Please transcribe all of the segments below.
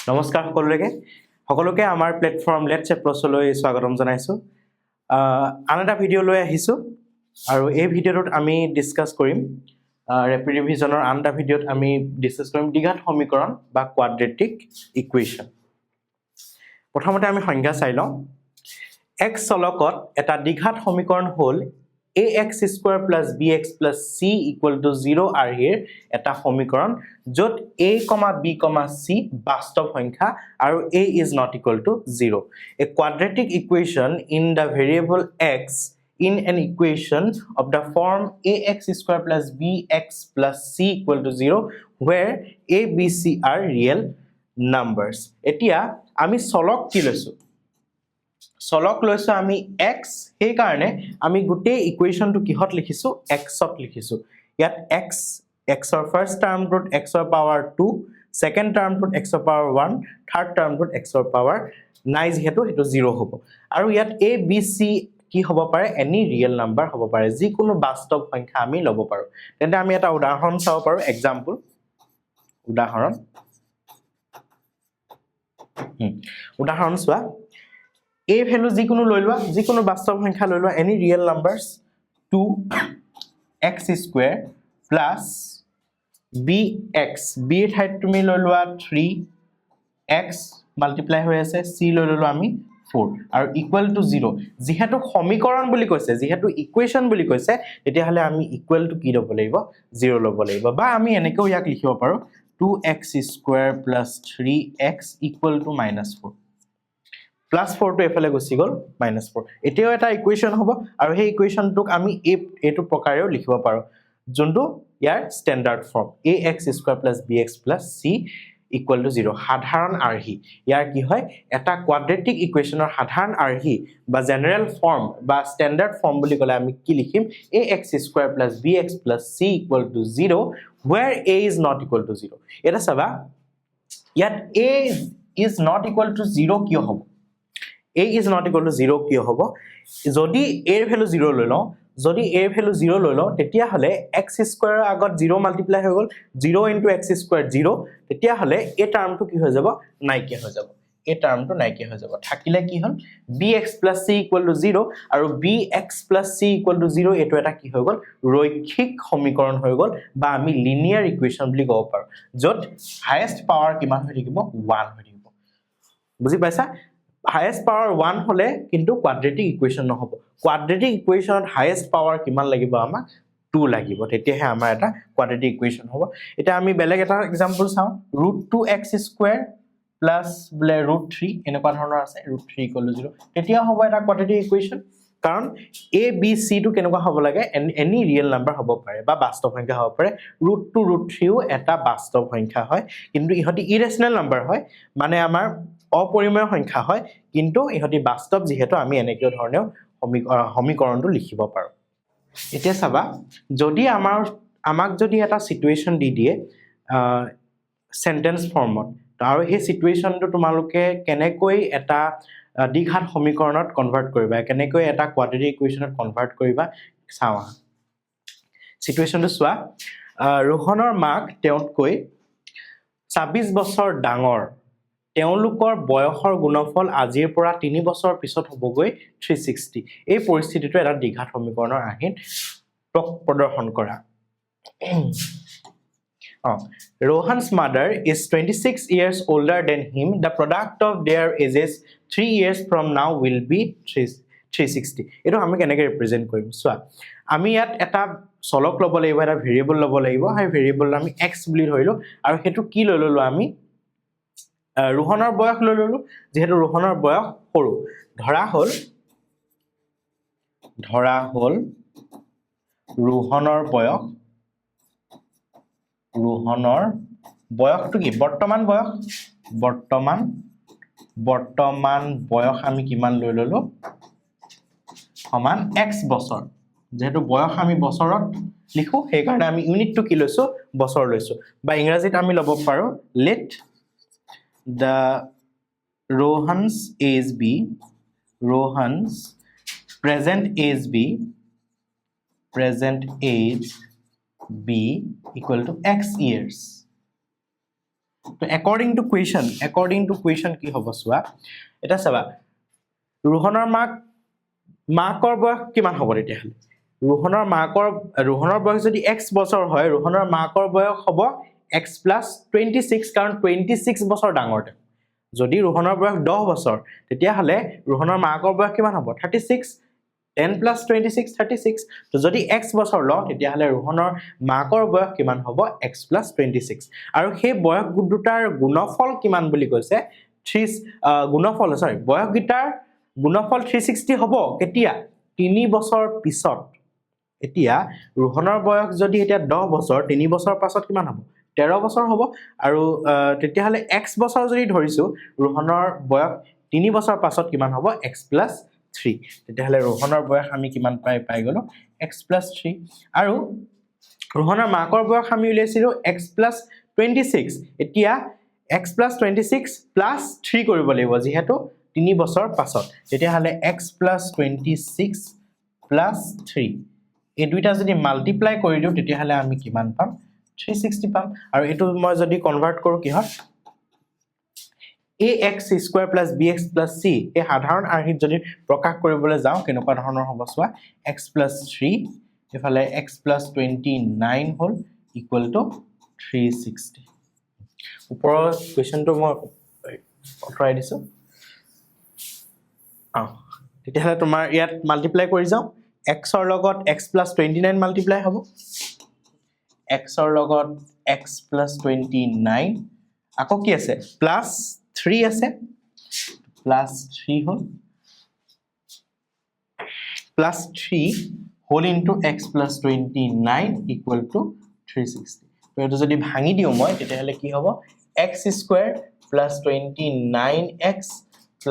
নমস্কাৰ সকলোকে আমাৰ প্লেটফৰ্ম লেটছ এপ্ৰ'চলৈ স্বাগতম জনাইছো আন এটা ভিডিঅ' লৈ আহিছো আৰু এই ভিডিঅ'টোত আমি ডিসকাস কৰিম ৰেপিড ৰিভিজনৰ আন এটা ভিডিঅ'ত আমি ডিসকাস কৰিম দ্বিঘাত সমীকৰণ বা কোৱাড্ৰেটিক ইকুৱেশ্যন প্ৰথমতে আমি সংজ্ঞা চাই লওঁ x চলকত এটা দ্বিঘাত সমীকৰণ হ'ল ax square plus bx plus c equal to 0 আৰ্হিৰ এটা সমীকৰণ য'ত a, b, c বাস্তৱ সংখ্যা আৰু a is not equal to 0 a quadratic equation in the variable x in an equation of the form ax square plus bx plus c equal to 0 where a, b, c are real numbers এতিয়া আমি চলক কি লৈছো চলক লৈছো আমি x সেই কাৰণে আমি গোটেই ইকুৱেশ্যনটো কিহত লিখিছো x ত লিখিছো ইয়াত x ৰ ফাৰ্স্ট টাৰ্মটোত x ৰ পাৱাৰ 2 সেকেন্ড টাৰ্মটোত x ৰ পাৱাৰ 1 থাৰ্ড টাৰ্মটোত x ৰ পাৱাৰ নাই যেহেতু হেতু 0 হ'ব আৰু ইয়াত a b c কি হ'ব পাৰে এনি ৰিয়েল নাম্বাৰ হ'ব পাৰে যিকোনো বাস্তৱ সংখ্যা আমি ল'ব পাৰো তেন্তে আমি এটা উদাহৰণ চাব পাৰো এক্সাম্পল উদাহৰণ চোৱা a ভ্যালু যিকোনো লৈ লোৱা যিকোনো বাস্তৱ সংখ্যা লৈ লোৱা any real numbers 2x square plus bx b ঠাইত তুমি লৈ লোৱা 3x মাল্টিপ্লাই হৈ আছে c লৈ ললো আমি 4 আৰু ইকুৱেল টু 0 যেহেতু সমীকৰণ বুলি কৈছে যেহেতু ইকুৱেশ্যন বুলি কৈছে তেতিয়া হলে আমি ইকুৱেল টু কি ল'ব লাগিব 0 ল'ব লাগিব বা আমি এনেকৈ ইয়াক লিখিব পাৰো 2x square plus 3x equal to -4 plus 4 to এফালে গুছি গল -4 এতিয়াও এটা ইকুৱেশ্যন হ'ব আৰু সেই ইকুৱেশ্যনটোক আমি এটো প্ৰকাৰেও লিখিব পাৰো যোনটো ইয়াৰ standard form ax square plus bx plus c equal to 0 সাধাৰণ আৰ্হি ইয়াৰ কি হয় এটা কোৱাড্ৰেটিক ইকুৱেশ্যনৰ সাধাৰণ আৰ্হি বা জেনাৰেল ফৰ্ম বা স্ট্যান্ডাৰ্ড ফৰ্ম বুলি ক'লে আমি কি লিখিম ax square plus bx plus c equal to 0 where a is not equal to 0 এটা চাবা ইয়াত a is not equal to 0 কিয় হ'ব a is not equal to 0 কিয় হ'ব যদি a এর ভ্যালু 0 লৈ লওঁ যদি a এর ভ্যালু 0 লৈ লওঁ তেতিয়া হলে x স্কয়াৰ আগত 0 মাল্টিপ্লাই হৈ গল 0 x স্কয়াৰ 0 তেতিয়া হলে এই টাৰ্মটো কি হৈ যাব নাইকিয়া হৈ যাব এই টাৰ্মটো নাইকিয়া হৈ যাব থাকিলে কি হ'ল bx c 0 আৰু bx c 0 এটো এটা কি হৈ গল ৰৈখিক সমীকৰণ হৈ গল বা আমি লিনিয়াৰ ইকুৱেশ্যন বুলি ক'ব পাৰো য'ত হাইয়েস্ট পাৱাৰ কিমান হৈ থাকিব 1 হৈ থাকিব বুজি পাইছা highest power 1 হলে কিন্তু quadratic equation নহব quadratic equationত highest power কিমান লাগিব আমাক 2 লাগিব তেতিয়াহে আমাৰ এটা quadratic equation হ'ব এটা আমি বেলেগ এটা एग्जांपल চাও √2x স্কয়াৰ প্লাস √3 এনেকুৱা ধৰণৰ আছে √3 0 তেতিয়া হ'ব এটা quadratic equation কাৰণ a b c টো কেনেকুৱা হ'ব লাগে এনি ৰিয়েল নাম্বাৰ হ'ব পাৰে বা বাস্তৱ সংখ্যা হ'ব পাৰে √2 √3 ও এটা বাস্তৱ সংখ্যা হয় কিন্তু ইহতি ইৰেশনাল নাম্বাৰ হয় মানে আমাৰ অপৰিমেয় সংখ্যা হয় কিন্তু ইহতি বাস্তৱ যেহেতু আমি এনেকৈ ধৰণে সমীকৰণটো লিখিব পাৰো এতিয়া চাবা যদি আমাক যদি এটা সিচুৱেচন দি দিয়ে সেন্টেন্স ফৰ্মত আৰু এই সিচুৱেচনটো তোমালোকে কেনেকৈ এটা দ্বিঘাত সমীকৰণত কনভাৰ্ট কৰিবা কেনেকৈ এটা কোৱাড্ৰেটিক ইকুৱেশ্যনত কনভাৰ্ট কৰিবা চাওয়া সিচুৱেচনটো চোৱা ৰোহনৰ মাক তেওঁতকৈ 26 বছৰ ডাঙৰ তেওঁলোকৰ বয়সৰ গুণফল আজিৰ পৰা 3 বছৰ পিছত হ'বগৈ 360 এই পৰিস্থিতিটো এটা দ্বিঘাত সমীকৰণৰ আহিন প্ৰদৰ্শন কৰা Rohan's mother is 26 years older than him the product of their ages 3 years from now will be 360 এটো আমি কেনেকৈ ৰিপ্ৰেজেন্ট কৰিম চোৱা আমি ইয়াত এটা চলক ল'ব লাগিব এটা ভেৰিয়েবল ল'ব লাগিব সেই ভেৰিয়েবল আমি x বুলি ধৰিলো আৰু হেতু কি লৈ ললো আমি ৰোহনৰ বয়স লৈ ললো যেহেতু ৰোহনৰ বয়স সৰু ধৰা হল ৰোহনৰ বয়সটো কি বৰ্তমান বয়স আমি কিমান লৈ ললো সমান x বছৰ যেহেতু বয়স আমি বছৰত লিখো সেই কাৰণে আমি ইউনিটটো কি লৈছো বছৰ লৈছো বা ইংৰাজীত আমি ল'ব পাৰো let the Rohan's present age be equal to x years তো according to question কি হ'ব চোৱা এটা চাবা ৰোহনৰ মাকৰ বয়স কিমান হ'ব তেতিয়া হলে ৰোহনৰ বয়স যদি x বছৰ হয় ৰোহনৰ মাকৰ বয়স হ'ব x + 26 কাৰণ 26 বছৰ ডাঙৰ যদি ৰোহনৰ বয়স 10 বছৰ তেতিয়া হলে ৰোহনৰ মাকৰ বয়স কিমান হ'ব 36 10 + 26 36 তো যদি x বছৰ ল তেতিয়া হলে ৰোহনৰ মাকৰ বয়স কিমান হ'ব x + 26 আৰু সেই বয়স দুটাৰ গুণফল কিমান বুলি কৈছে 3 গুণফল সৰি বয়স গিটাৰ গুণফল 360 হ'ব কেতিয়া 3 বছৰ পিছত এতিয়া ৰোহনৰ বয়স যদি এটা 10 বছৰ 3 বছৰ পাছত কিমান হ'ব 13 বছৰ হ'ব আৰু তেতিয়া হলে x বছৰ যদি ধৰিছো ৰোহনৰ বয়স 3 বছৰ পাছত কিমান হ'ব x + 3 তেতিয়া হলে ৰোহনৰ বয়স আমি কিমান পাই গলো x + 3 আৰু ৰোহনৰ মাকৰ বয়স আমি উলিয়াইছিলো x + 26 এতিয়া x + 26 + 3 কৰিব লাগিব যেহেতু 3 বছৰ পাছত তেতিয়া হলে x + 26 + 3 এই দুইটা যদি মাল্টিপ্লাই কৰি দিও তেতিয়া হলে আমি কিমান পাম 360 পাম আৰু এটো মই যদি কনভাৰ্ট কৰো কি হয় ax² + bx + c এই সাধাৰণ আৰ্হিত যদি প্ৰকাশ কৰিবলৈ যাও কেনেকুৱা ধৰণৰ হ'ব চোৱা x + 3 এফালে x + 29 হ'ল = 360 ওপৰৰ কোৱেশ্চনটো মই অতৰাই দিছো তেতিয়া হলে তোমাৰ ইয়াত মাল্টিপ্লাই কৰি যাও x ৰ লগত x + 29 মাল্টিপ্লাই হ'ব x ৰ লগত x + 29 আকৌ কি আছে +3 আছে +3 হ'ল +3 whole into x + 29 = 360 তো এটো যদি ভাঙি দিও মই তেতিয়া হলে কি হ'ব x² + 29x +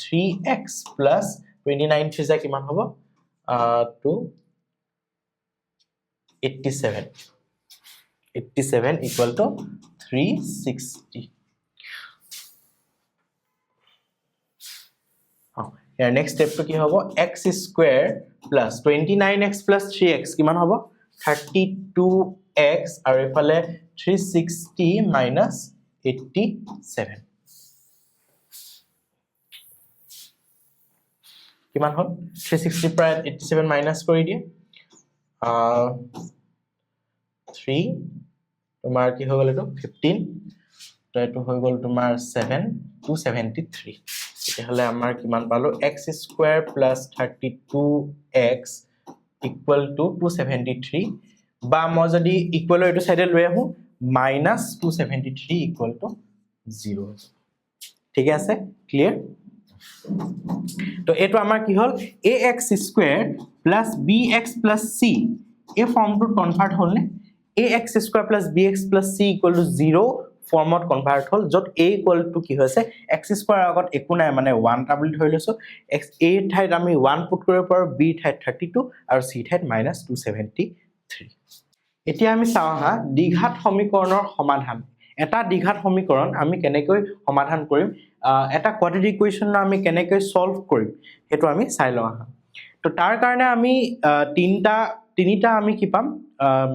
3x + 29 3 যা কিমান হ'ব 87 = 360 ইয়াৰ নেক্সট স্টেপটো কি হ'ব x² + 29x + 3x কিমান হ'ব 32x আৰু এফালে 360 - 87 কিমান হ'ল 360 পৰা 87 মাইনাস কৰি দিয়ে 3 তোমাৰ কি হৈ গ'ল এটো 15 তো এটো হৈ গ'ল তোমাৰ 7 273 তেতিয়া হলে আমাৰ কিমান পালো x² + 32x = 273 বা মই যদি ইকুৱেল এটো সাইডে লৈ আহো -273 = 0 ঠিক আছে ক্লিয়াৰ তো এটো আমাৰ কি হল ax² + bx + c এই ফৰ্মটো কনভাৰ্ট হ'ল নে ax² + bx + c = 0 ফৰ্মত কনভাৰ্ট হ'ল যত a = কি হৈছে x² আগত একো নাই মানে 1 টা বুলি ধৰি লৈছো x a ঠাইত আমি 1 পুট কৰিব পাৰো b ঠাইত 32 আৰু c ঠাইত -273 এতিয়া আমি চাও হা দ্বিঘাত সমীকৰণৰ সমাধান এটা দ্বিঘাত সমীকৰণ আমি কেনেকৈ সমাধান কৰিম এটা কোৱাড্ৰেটিক ইকুৱেচন আমি কেনেকৈ সলভ কৰিম হেতু আমি চাই লও হা তো তাৰ কাৰণে আমি তিনিটা আমি কি পাম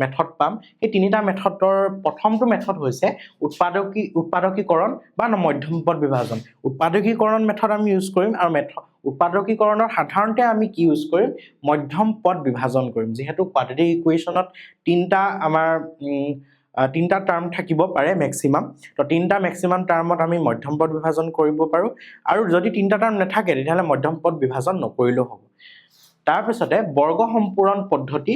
মেথড পাম এই তিনিটা মেথডৰ প্ৰথমটো মেথড হৈছে উৎপাদকীকৰণ বা মধ্যম পদ বিভাজন উৎপাদকীকৰণ মেথড আমি ইউজ কৰিম আৰু উৎপাদকীকৰণৰ সাধাৰণতে আমি কি ইউজ কৰিম মধ্যম পদ বিভাজন কৰিম যেহেতু কোৱাড্ৰেটিক ইকুৱেচনত তিনটা টাৰ্ম থাকিব পাৰে ম্যাক্সিমাম তো তিনটা ম্যাক্সিমাম টাৰ্মত আমি মধ্যম পদ বিভাজন কৰিব পাৰো আৰু যদি তিনটা টাৰ্ম নাথাকে তেতিয়াহলে মধ্যম পদ বিভাজন নকৰিলেও হ'ব তাৰ পিছতে বৰ্গ সম্পূৰণ পদ্ধতি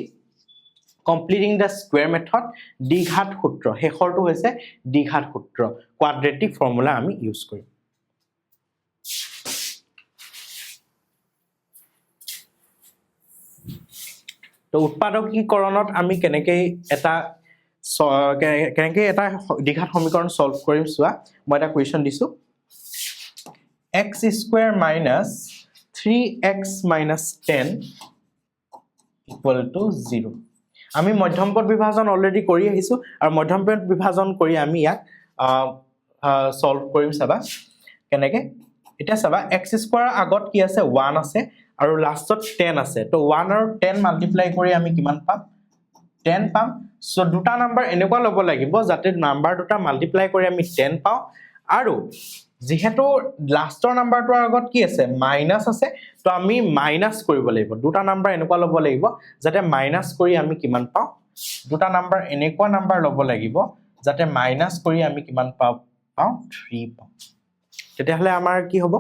কমপ্লিটিং দা স্কয়াৰ মেথড দ্বিঘাত সূত্ৰ হেখৰটো হৈছে দ্বিঘাত সূত্ৰ কোৱাড্ৰেটিক ফৰ্মুলা আমি ইউজ কৰিম তো উৎপাদকীকৰণত আমি কেনেকৈ এটা দ্বিঘাত সমীকৰণ সলভ কৰিম চোৱা মই এটা কুৱেশ্চন দিছো x² - 3x - 10 = 0 আমি মধ্যম পদ বিভাজন অলৰেডি কৰি আহিছো আৰু মধ্যম পদ বিভাজন কৰি আমি ইয়াক সলভ কৰিম চাবা কেনেকৈ এটা চাবা x² আগত কি আছে 1 আছে আৰু লাষ্টত 10 আছে তো 1 আৰু 10 মাল্টিপ্লাই কৰি আমি কিমান পাম 10 পাম সো দুটা নাম্বাৰ এনেকুৱা লব লাগিব যাতে নাম্বাৰ দুটা মাল্টিপ্লাই কৰি আমি 10 পাও আৰু যেহেতু লাষ্টৰ নাম্বাৰটোৰ আগত কি আছে মাইনাস আছে তো আমি মাইনাস কৰিব লাগিব দুটা নাম্বাৰ এনেকুৱা লব লাগিব যাতে মাইনাস কৰি আমি কিমান পাও দুটা নাম্বাৰ এনেকুৱা নাম্বাৰ লব লাগিব যাতে মাইনাস কৰি আমি কিমান পাও 3 পাও তেতিয়া হলে আমাৰ কি হ'ব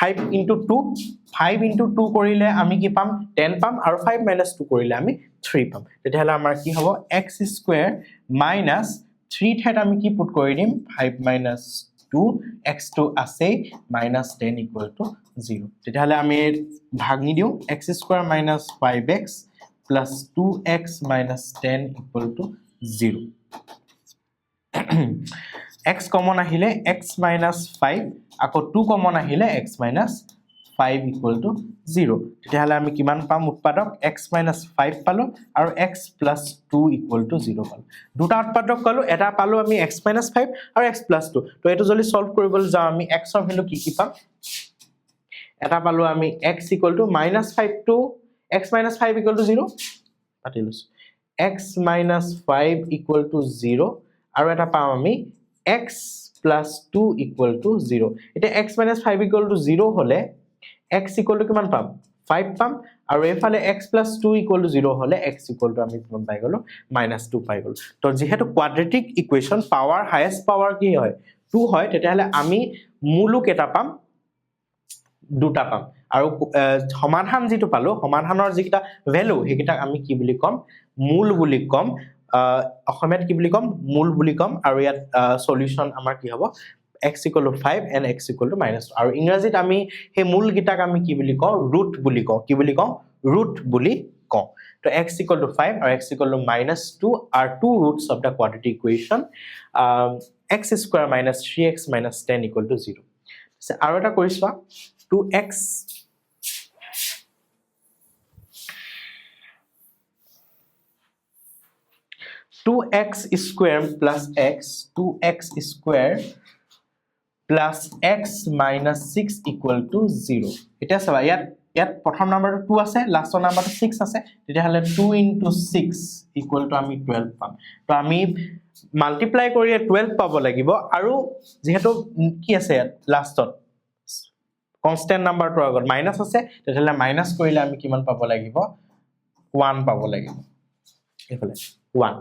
5 into 2 5 into 2 কৰিলে আমি কি পাম 10 পাম আৰু 5 minus 2 কৰিলে আমি 3 পাম তেতিয়া হলে আমাৰ কি হ'ব x square minus 3 ঠাইত আমি কি পুট কৰি দিম 5 minus 2 x2 আছে minus 10 equal to 0 তেতিয়া হলে আমি ভাগনি দিও x square minus 5x plus 2x minus 10 equal to 0 x common আহিলে x minus 5 আকৌ 2 common আহিলে x minus 5 equal to 0 তেতিয়া হলে আমি কিমান পাম উৎপাদক x minus 5 পালো আৰু x plus 2 equal to 0 পালো দুটা উৎপাদক পালো এটা পালো আমি x minus 5 আৰু x plus 2 তো এটো যদি সলভ কৰিবলৈ যাও আমি x ৰ ভ্যালু কি পাম এটা পালো আমি x equal to minus 5 to x minus 5 equal to 0 পাতিলুস x minus 5 equal to 0 আৰু এটা পাম আমি x plus 2 equal to 0 এটা x minus 5 equal to 0 হলে x equal to কিমান পাম 5 পাম আৰু এফালে x plus 2 equal to 0 হলে x equal to আমি কিমান পাই গলো -2 পাই গলো তো যেহেতু কোয়াড্ৰেটিক ইকুয়েশন পাওয়ার হাইয়েস্ট পাওয়ার কি হয় 2 হয় তেতিয়াহলে আমি মূলক এটা পাম দুটা পাম আৰু সমাধান যেটো পালো সমাধানৰ যেটা ভ্যালু হেকিটা আমি কি বুলি কম মূল বুলি কম অসমত কি বুলি কম মূল বুলি কম আৰু ইয়াত সলিউশন আমাৰ কি হ'ব x equal to 5 and x equal to -2 আৰু ইংৰাজীত আমি হে মূল গিটাক আমি কি বুলি কও ৰুট বুলি কও কি বুলি কও ৰুট বুলি কও তো x equal to 5 আৰু x equal to -2 are two roots of the quadratic equation x square minus 3x minus 10 equal to 0 আৰু এটা কৰিছোৱা 2x square plus x 2x square plus x minus 6 equal to 0 এটা সবা ইয়াত প্ৰথম নাম্বাৰটো 2 আছে লাষ্টৰ নাম্বাৰটো 6 আছে তেতিয়া হলে 2 into 6 equal to আমি 12 পাম তো আমি মাল্টিপ্লাই কৰি 12 পাব লাগিব আৰু যেহেতু কি আছে লাষ্টত কনস্ট্যান্ট নাম্বাৰটো আগত মাইনাস আছে তেতিয়া হলে মাইনাস কৰিলে আমি কিমান পাব লাগিব 1 পাব লাগিব এফালে 1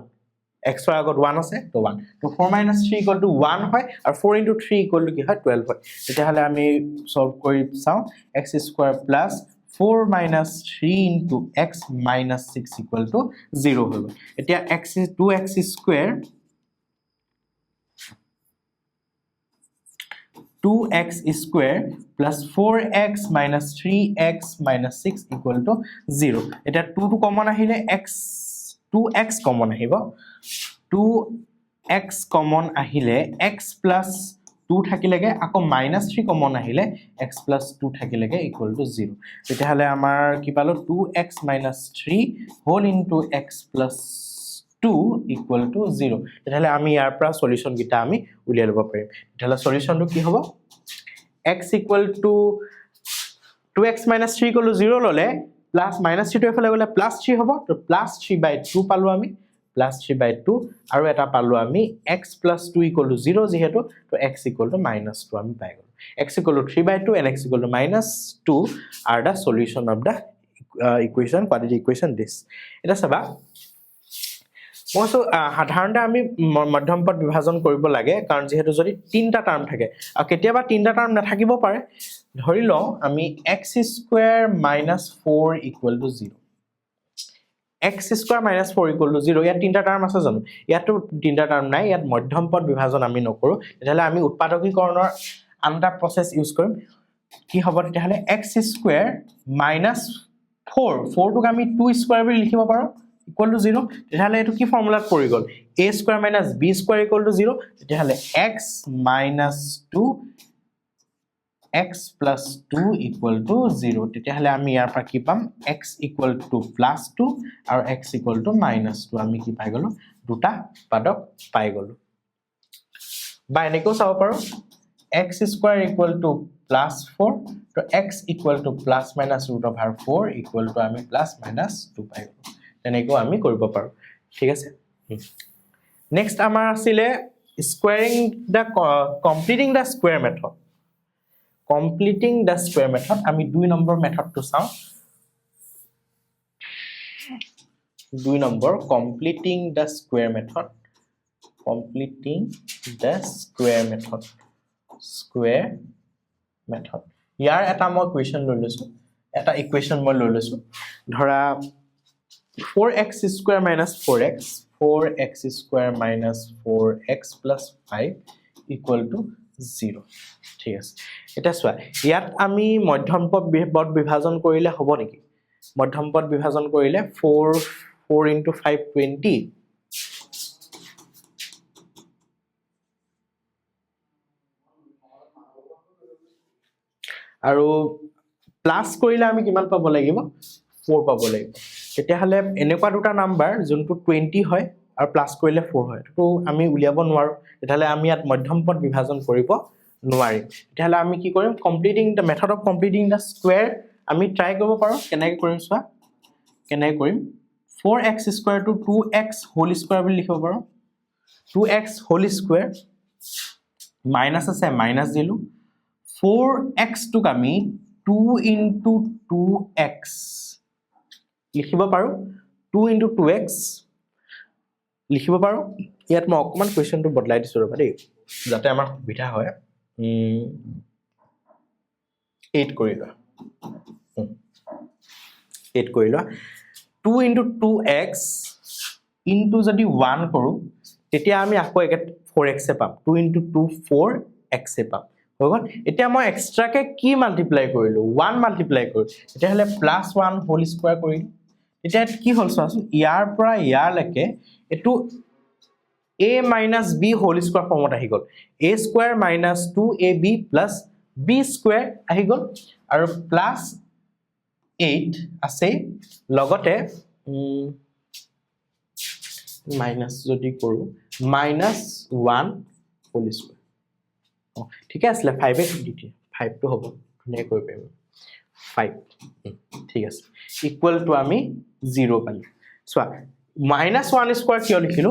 x ৰ আগত 1 আছে তো 1 তো 4 minus 3 equal to 1 হয় আৰু 4 into 3 equal to কি হয় 12 হয় তেতিয়া হলে আমি সলভ কৰি চাও x square plus 4 minus 3 into x minus 6 equal to 0 হল এতিয়া x 2x square 2x square plus 4x minus 3x minus 6 equal to 0 এটা 2 to common আহিলে x 2x common আহিব 2x common আহিলে x plus 2 থাকিলেগে আকৌ -3 common আহিলে x plus 2 থাকিলেগে equal to 0 তেতিয়া হলে আমাৰ কি পালো 2x minus 3 whole into x plus 2 equal to 0 তেতিয়া হলে আমি ইয়াৰ পৰা সলিউশন গিটা আমি উলিয়াই লব পাৰিম তেতিয়া হলে সলিউশনটো কি হ'ব x equal to 2x minus 3 equal to 0 ললে plus -3 to এফালে গলে +3 হ'ব তো +3/2 পালো আমি +3/2 আৰু এটা পালো আমি x + 2 equal to 0 যেহেতু তো x equal to -2 আমি পাই গলো x equal to 3/2 and x equal to -2 are the solution of the equation quadratic equation this এটা সবা মইছো সাধাৰণতে আমি মধ্যম পদ বিভাজন কৰিব লাগে কাৰণ যেহেতু যদি তিনটা টাৰ্ম থাকে আৰু কেতিয়াবা তিনটা টাৰ্ম নাথাকিব পাৰে ধৰি লও আমি x square minus 4 equal to 0 x square minus 4 equal to 0 ইয়াত তিনটা টাৰ্ম আছে জানো ইয়াতো তিনটা টাৰ্ম নাই ইয়াত মধ্যম পদ বিভাজন আমি নকৰো তেতিয়াহলে আমি উৎপাদকীকৰণৰ আনটা প্ৰসেস ইউজ কৰিম কি হ'ব তেতিয়াহলে x square minus 4 টোক আমি 2 square বুলি লিখিব পাৰো equal to 0 তেতিয়াহলে এটো কি ফৰ্মুলাত পৰি গল a square minus b square equal to 0 তেতিয়াহলে x minus 2 x plus 2 equal to 0 তেতিয়াহলে আমি ইয়াৰ পৰা কি পাম x equal to plus 2 আৰু x equal to minus 2 আমি কি পাই গলো দুটা পদক পাই গলো বা এনেকৈ চাব পাৰো x square equal to plus 4 তো x equal to plus minus root over 4 equal to আমি plus minus 2 পাই গলো তেনেকৈ আমি কৰিব পাৰো ঠিক আছে নেক্সট আমাৰ আছিলে squaring the completing the square method completing the square method আমি 2 নম্বৰ মেথডটো চাও 2 number completing the square method ইয়াৰ এটা মই ইকুৱেচন লৈ লৈছো এটা ইকুৱেচন মই লৈ লৈছো ধৰা 4x square minus 4x 4x square minus 4x plus 5 equal to 0 ঠিক আছে এটা সোয়া ইয়াত আমি মধ্যম পদ বিভাজন কৰিলে হ'ব নেকি মধ্যম পদ বিভাজন কৰিলে 4 into 5 20 আৰু প্লাস কৰিলে আমি কিমান পাব লাগিব 4 পাব লাগিব তেতিয়া হলে এনেকুৱা দুটা নাম্বাৰ যোনটো 20 হয় আৰু প্লাস কৰিলে 4 হয় তো আমি উলিয়াব নোৱাৰো তেতিয়া হলে আমি ইয়াত মধ্যম পদ বিভাজন কৰিব নোৱাৰিম তেতিয়া হলে আমি কি কৰিম completing the method of completing the square আমি ট্ৰাই কৰিব পাৰো কেনেকৈ কৰিম সোৱা কেনেকৈ কৰিম 4x square two 2x whole square বুলি লিখিব পাৰো 2x হোল স্কয়াৰ মাইনাস আছে মাইনাস দিলু 4x টুক আমি 2 into 2x লিখিব পাৰো 2 into 2x লিখিব পাৰো ইয়াত মই অকমান কোৱেশ্চনটো বদলাই দিছো ৰবা দেই যাতে আমাৰ সুবিধা হয় 8 কৰি লোৱা 8 কৰি লোৱা 2 into 2x into যদি 1 কৰো তেতিয়া আমি আকৌ একে 4x এ পাম 2 into 2 4x এ পাম হগল এতিয়া মই এক্সট্ৰা কে কি মাল্টিপ্লাই কৰিলো 1 মাল্টিপ্লাই কৰিলো এটা হলে +1 হোল স্কয়াৰ কৰিলো এতিয়া কি হল চাচোন ইয়াৰ পৰা ইয়াৰ লৈকে এটো a minus b whole square ফৰ্মত আহি গল a square minus 2ab plus b square আহি গল আৰু প্লাস 8 আছে লগতে মাইনাস যদি কৰো -1 হোল স্কয়াৰ ঠিক আছে 5 এ দিতি 5 টো হ'ব ধুনিয়া কৈ পাম 5 ঠিক আছে ইকুয়াল টু আমি 0 পালি সোয়া -1 স্কয়াৰ কিয় লিখিলো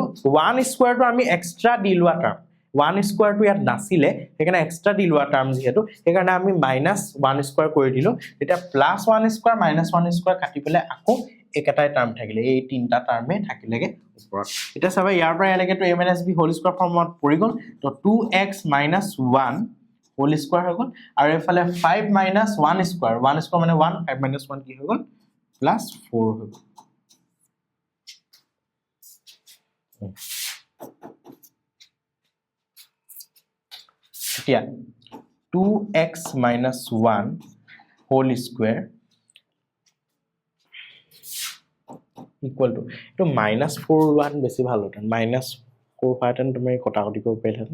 1 স্কয়াৰ টো আমি এক্সট্ৰা দি লোৱা টাৰ্ম 1 স্কয়াৰ টো ইয়াত নাছিলে সেইকাৰণে এক্সট্ৰা দি লোৱা টাৰ্ম যেহেতু সেইকাৰণে আমি -1 স্কয়াৰ কৰি দিলো তেতিয়া +1 স্কয়াৰ -1 স্কয়াৰ কাটি পেলে আকৌ একেটাই টাৰ্ম থাকিলে এই তিনটা টাৰ্মে থাকিলেগে ওপৰত এটা চাবা ইয়াৰ পৰা ইয়ালৈকে তো a - b হোল স্কয়াৰ ফৰ্মত পৰি গল তো 2x - 1 হোল স্কয়াৰ হৈ গল আৰু এফালে 5 - 1 স্কয়াৰ 1 স্কয়াৰ মানে 1 5 - 1 কি হৈ গল +4 হৈ গল এতিয়া 2x - 1 whole square equal to তো -4 1 বেছি ভাল হতেন -4 পাটেন তুমি কটাকটি কৰিব পাৰিলেন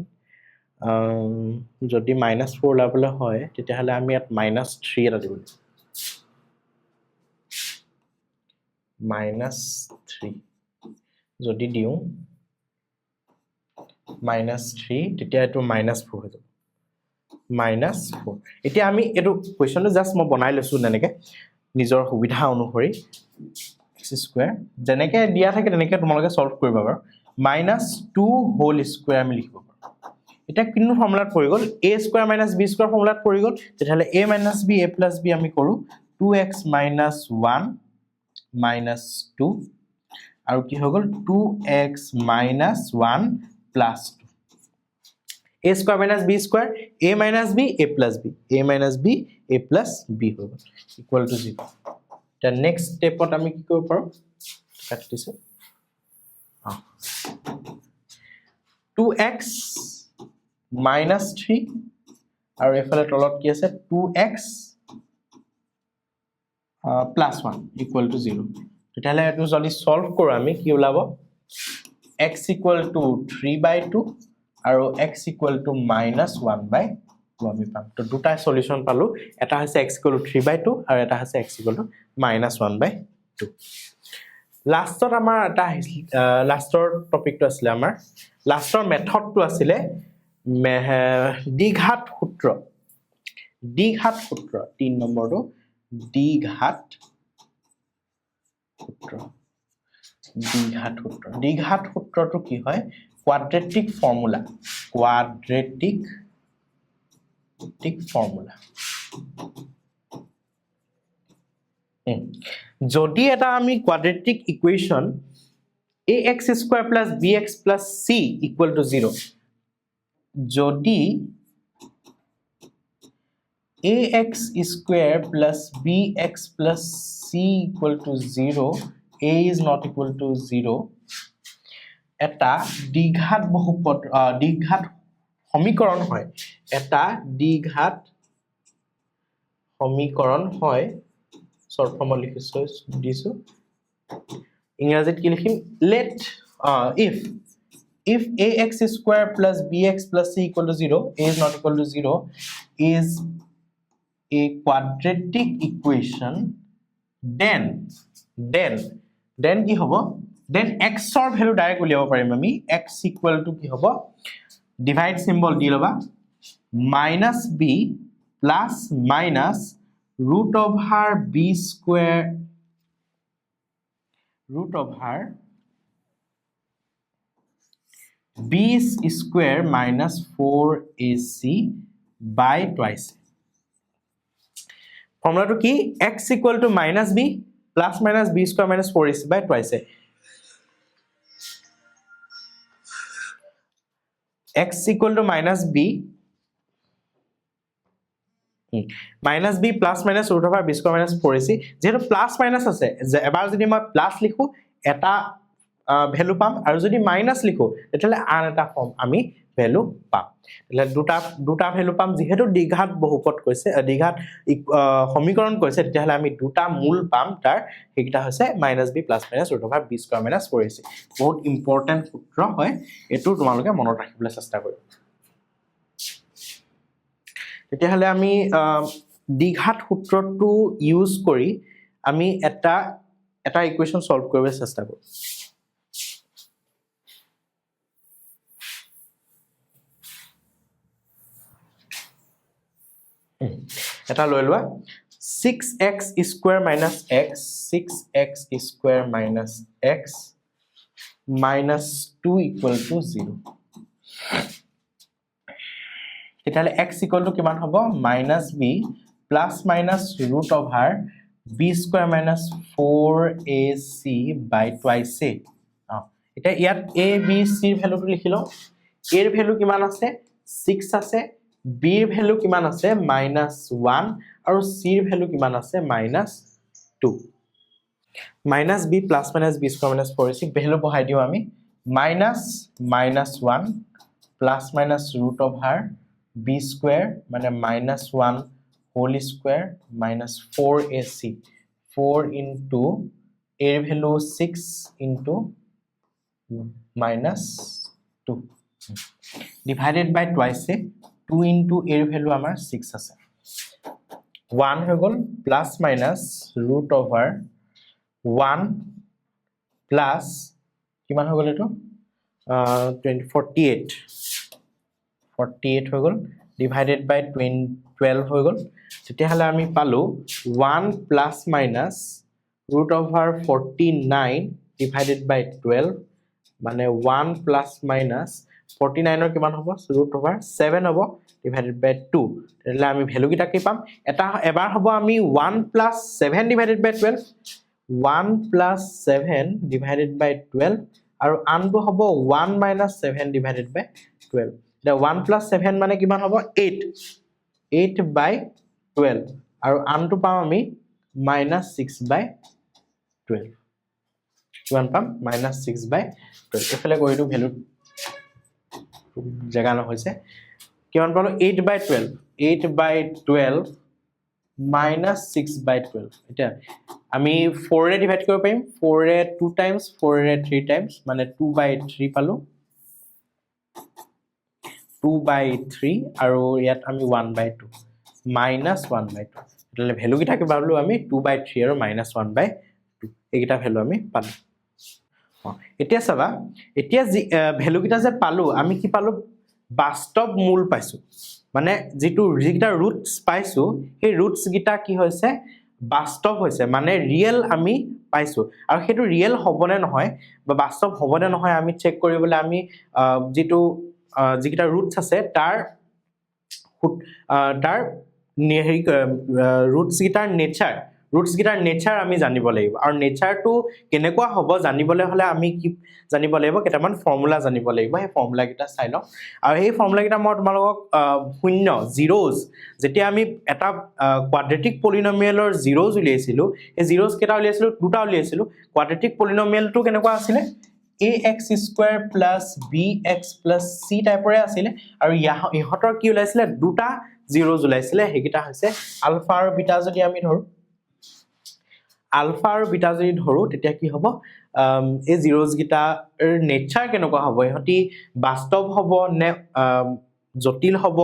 যদি -4 লাবলে হয় তেতিয়া হলে আমি ইয়াত -3 এটা দিব -3 যদি দিও -3 তেতিয়া এটো -4 হৈ যাব -4 এতিয়া আমি এটো কোৱেশ্চনটো জাস্ট মই বনাই লৈছো নেনেকে নিজৰ সুবিধা অনুসৰি x স্কয়াৰ যেনেকে দিয়া থাকে তেনেকে তোমালোকে সলভ কৰিবা বাৰু -2 হোল স্কয়াৰ আমি লিখিব পাৰো এটা কিনো ফৰ্মুলাত পৰি গল a স্কয়াৰ - b স্কয়াৰ ফৰ্মুলাত পৰি গল তেতিয়ালে a - b a + b আমি কৰো 2x - 1 - 2 আৰু কি হৈ গল 2x - 1 + 2 a square - b square a - b a + b a - b a + b হৈ গল ইকুয়াল টু 0 The next stepত আমি কি কৰিব পাৰো কাটি দিছো 2x - 3 আৰু এফালে তলত কি আছে 2x + 1 ইকুয়াল টু 0 তেতিয়ালে এটো যদি সলভ কৰো আমি কি ওলাব x ইকুয়াল টু 3/2 আৰু x ইকুয়াল টু -1/2 আমি পাম তো দুটা সলিউশন পালো এটা হৈছে x ইকুয়াল টু 3/2 আৰু এটা হৈছে x ইকুয়াল টু -1/2 লাষ্টত আমাৰ এটা লাষ্টৰ টপিকটো আছিল আমাৰ লাষ্টৰ মেথডটো আছিল দ্বিঘাত সূত্ৰ 3 নম্বৰটো দ্বিঘাত সূত্ৰ দ্বিঘাত সূত্ৰটো কি হয় কোৱাড্ৰেটিক ফৰ্মুলা যদি এটা আমি quadratic equation ax square plus bx plus c equal to 0 যদি ax square plus bx plus c equal to 0 a is not equal to 0 এটা দ্বিঘাত বহুপদ দ্বিঘাত সমীকৰণ হয় এটা দ্বিঘাত সমীকৰণ হয় শৰ্ট ফৰ্ম লিখিছো দিছো ইংৰাজীত কি লিখিম let if ax square plus bx plus c equal to 0 a is not equal to 0 is a quadratic equation then কি হ'ব then x ৰ ভ্যালু ডাইৰেক্ট উলিয়াব পাৰিম আমি x equal to কি হ'ব ডিভাইড সিম্বল দি লবা -b plus minus root over b square b square minus 4ac by twice formula to ki x equal to minus b plus minus b square minus 4ac by twice x equal to minus b plus minus root over b square minus 4ac যেহেতু plus minus আছে এবাৰ যদি মই plus লিখো এটা value পাম আৰু যদি মাইনাস লিখো তেতিয়ালে আন এটা ফর্ম আমি ভ্যালু পাম তেতিয়ালে দুটা ভ্যালু পাম যেহেতু দ্বিঘাত বহুপদ কৈছে দ্বিঘাত সমীকৰণ কৈছে তেতিয়ালে আমি দুটা মূল পাম তাৰ হেকিটা হৈছে -b plus minus root over b square minus 4ac বহুত ইম্পৰ্টেন্ট সূত্ৰ হয় এটো তোমালোকে মনত ৰাখিবলৈ চেষ্টা কৰিবা তেতিয়ালে আমি দ্বিঘাত সূত্ৰটো ইউজ কৰি আমি এটা ইকুৱেশ্যন সলভ কৰিবলৈ চেষ্টা কৰিম এটা লৈ লোৱা 6x square minus x 6x square minus x minus 2 equal to 0 তেতিয়ালে x equal to কিমান হ'ব -b plus minus root over b square minus 4ac by twice এটা ইয়াত a b c এর ভ্যালুটো লিখি লও a এর ভ্যালু কিমান আছে 6 আছে b এর ভ্যালু কিমান আছে -1 আৰু c এর ভ্যালু কিমান আছে -2 -b plus minus b square minus 4ac value বহাই দিও আমি -1 plus minus root over b square মানে -1 whole square minus 4ac 4 into a এর value 6 into -2 divided by twice 2 into a এর ভ্যালু আমার 6 আছে 1 হৈ গল plus minus root over 1 plus কিমান হৈ গল এটো 48 হৈ গল divided by 12 হৈ গল তেতিয়াহলে আমি পালো 1 plus minus root over 49 divided by 12 মানে 1 plus minus 49 এর কিমান হ'ব root over 7 হ'ব divided by 2 তেতিয়ালে আমি ভ্যালু কিটা কি পাম এটা এবাৰ হ'ব আমি 1 plus 7 divided by 12 1 plus 7 divided by 12 আৰু আনটো হ'ব 1 minus 7 divided by 12 the 1 plus 7 মানে কিমান হ'ব 8 by 12 আৰু আনটো পাম আমি -6 by 12 কিমান পাম -6 by 12 এফালে কৰি দিও ভ্যালু জায়গা ন হৈছে কিমান পালো 8 by 12 -6 by 12 এটা আমি 4 ৰে ডিভাইড কৰিব পাৰিম 4 ৰে 2 টাইমস 4 ৰে 3 টাইমস মানে 2 by 3 পালো 2 by 3 আৰু ইয়াত আমি 1 by 2 -1 by 2 তেতিয়ালে ভ্যালু কি থাকে পাবলো আমি 2 by 3 আৰু -1 by 2 এইটা ভ্যালু আমি পালো এতিয়া চাবা এতিয়া ভ্যালু কিটা যে পালো আমি কি পালো বাস্তৱ মূল পাইছো মানে যেটা ৰুটস পাইছো এই ৰুটস গিটা কি হৈছে বাস্তৱ হৈছে মানে ৰিয়েল আমি পাইছো আৰু হেতু ৰিয়েল হবনে নহয় বা বাস্তৱ হবনে নহয় আমি চেক কৰিবলৈ আমি যেটো যিকিটা ৰুটস আছে তাৰ ৰুটস গিটাৰ নেচাৰ আমি জানিব লাগিব আৰু নেচাৰটো কেনেকুৱা হ'ব জানিবলৈ হলে আমি কি জানিব লাগিব কেটামান ফৰ্মুলা জানিব লাগিব এই ফৰ্মুলা গিটা চাই লওঁ আৰু এই ফৰ্মুলা গিটা মই তোমালোকক শূন্য জিৰোজ যেতিয়া আমি এটা কোৱাড্ৰেটিক পলিনোমিয়েলৰ জিৰোজ উলিয়াইছিলো এই জিৰোজ কেটা উলিয়াইছিলো দুটা উলিয়াইছিলো কোৱাড্ৰেটিক পলিনোমিয়েলটো কেনেকুৱা আছিলে ax square plus bx plus c টাইপৰে আছিলে আৰু ইহতৰ কি উলাইছিলে দুটা জিৰোজ উলাইছিলে হেকিটা হৈছে আলফা আৰু বিটা যদি আমি ধৰো আলফা আৰু বিটা যদি ধৰো তেতিয়া কি হ'ব এই জিৰোজ গিটাৰ নেচাৰ কেনেকুৱা হ'ব ইহতি বাস্তৱ হ'ব নে জটিল হ'ব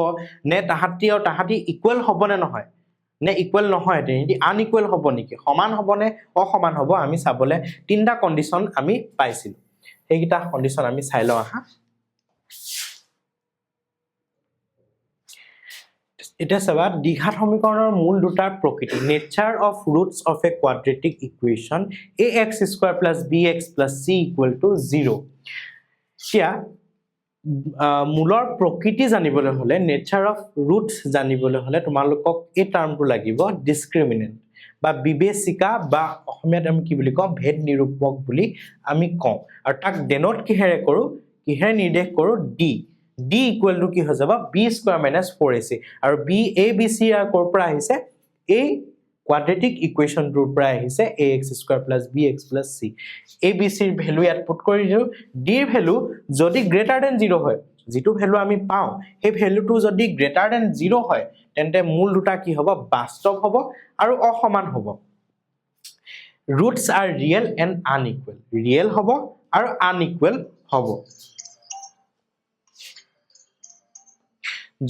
নে তাহাতি ইকুৱেল হ'ব নে নহয় নে ইকুৱেল নহয় তেহেতি আনইকুৱেল হ'ব নেকি সমান হ'ব নে অসমান হ'ব আমি চাবলে তিনটা কন্ডিশন আমি পাইছিলো এইগিটা কন্ডিশন আমি চাই লওঁ আহা এটা সবা দ্বিঘাত সমীকৰণৰ মূল দুটাৰ প্ৰকৃতি nature of roots of a quadratic equation ax square plus bx plus c equal to 0 এতিয়া মূলৰ প্ৰকৃতি জানিবলৈ হলে নেচাৰ অফ ৰুটস জানিবলৈ হলে তোমালোকক এই টাৰ্মটো লাগিব ডিসক্ৰিমিনেন্ট বা বিবেচিকা বা অসমীয়াত আমি কি বুলি কওঁ ভেদ নিৰূপক বুলি আমি কওঁ আৰু তাক ডেনোট কিহেৰে কৰো কিহেৰে নিৰ্দেশ কৰো d equal to কি হৈ যাব b square minus 4ac আৰু b a b c R কৰ পৰা আহিছে a quadratic equation টোৰ পৰা আহিছে ax square plus bx plus c a b c ৰ ভ্যালু ইয়াত পুট কৰি দিও d ৰ ভ্যালু যদি গ্ৰেটাৰ দেন 0 হয় যেটো ভ্যালু আমি পাও সেই ভ্যালুটো যদি গ্ৰেটাৰ দেন 0 হয় তেন্তে মূল দুটা কি হ'ব বাস্তৱ হ'ব আৰু অসমান হ'ব roots are real and unequal real হ'ব আৰু unequal হ'ব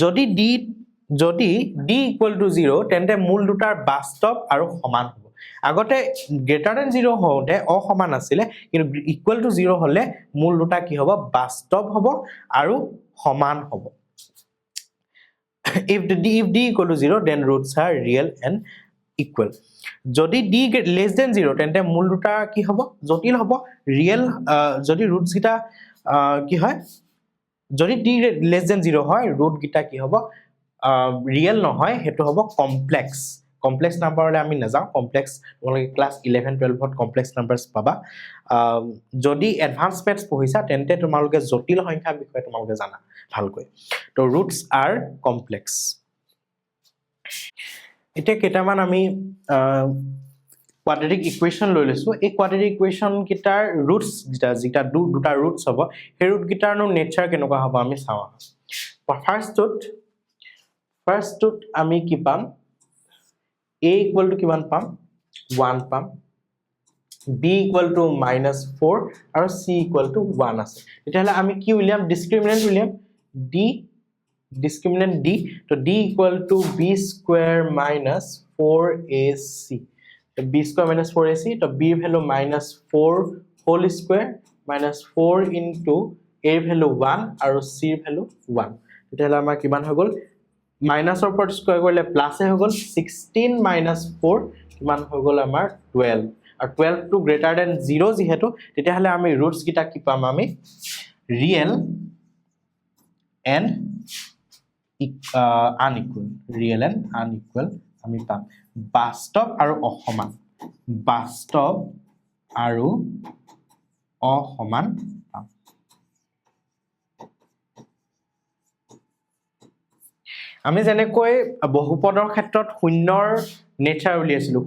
যদি d equal to 0 তেন্তে মূল দুটাৰ বাস্তৱ আৰু সমান হ'ব আগতে গ্ৰেটাৰ দেন 0 হওঁতে অসমান আছিল কিন্তু ইকুৱেল টু 0 হলে মূল দুটা কি হ'ব বাস্তৱ হ'ব আৰু সমান হ'ব if d equal to 0 then roots are real and equal যদি d less than 0 তেন্তে মূল দুটা কি হ'ব জটিল হ'ব ৰিয়েল যদি ৰুটস গিটা কি হয় যদি d less than 0 হয় ৰুট গিটা কি হ'ব ৰিয়েল নহয় হেতু হ'ব কমপ্লেক্স নাম্বাৰলে আমি না যাও কমপ্লেক্স তোমালোকে ক্লাস 11 12 ত কমপ্লেক্স নাম্বাৰস পাবা যদি এডভান্স মেথছ পঢ়িছা তেন্তে তোমালোকে জটিল সংখ্যা বিষয়ে তোমালোকে জানা ভালকৈ তো ৰুটস আৰ কমপ্লেক্স এটা কেটামান আমি quadratic equation লৈ লৈছো এই quadratic equation কিটাৰ roots যেটা দুটা roots হ'ব সেই root কিটাৰ নো নেচাৰ কেনেকুৱা হ'ব আমি চাও ফাৰ্ষ্টত আমি কি পাম a equal to কিমান পাম 1 পাম b equal to -4 আৰু c equal to 1 আছে তেতিয়াহলে আমি কি উলিয়াম ডিসক্ৰিমিনেন্ট উলিয়াম discriminant d তো d equal to b square minus 4ac तो b square minus 4ac तो b value -4 whole square minus 4 into a value 1 আৰু c value 1 তেতিয়াহলে আমাৰ কিমান হৈ গল মাইনাস অৰ ওপৰত স্কয়াৰ কৰিলে প্লাস হৈ গল 16 minus 4 কিমান হৈ গল আমাৰ 12 আৰু 12 টু গ্ৰেটাৰ দেন 0 যেহেতু তেতিয়াহলে আমি ৰুটস কিটা কি পাম আমি ৰিয়েল and unequal আমি পাম বাস্তৱ আৰু অসমান পাম আমি যেনেকৈ বহুপদৰ ক্ষেত্ৰত শূন্যৰ নেচাৰ উলিয়াইছিলো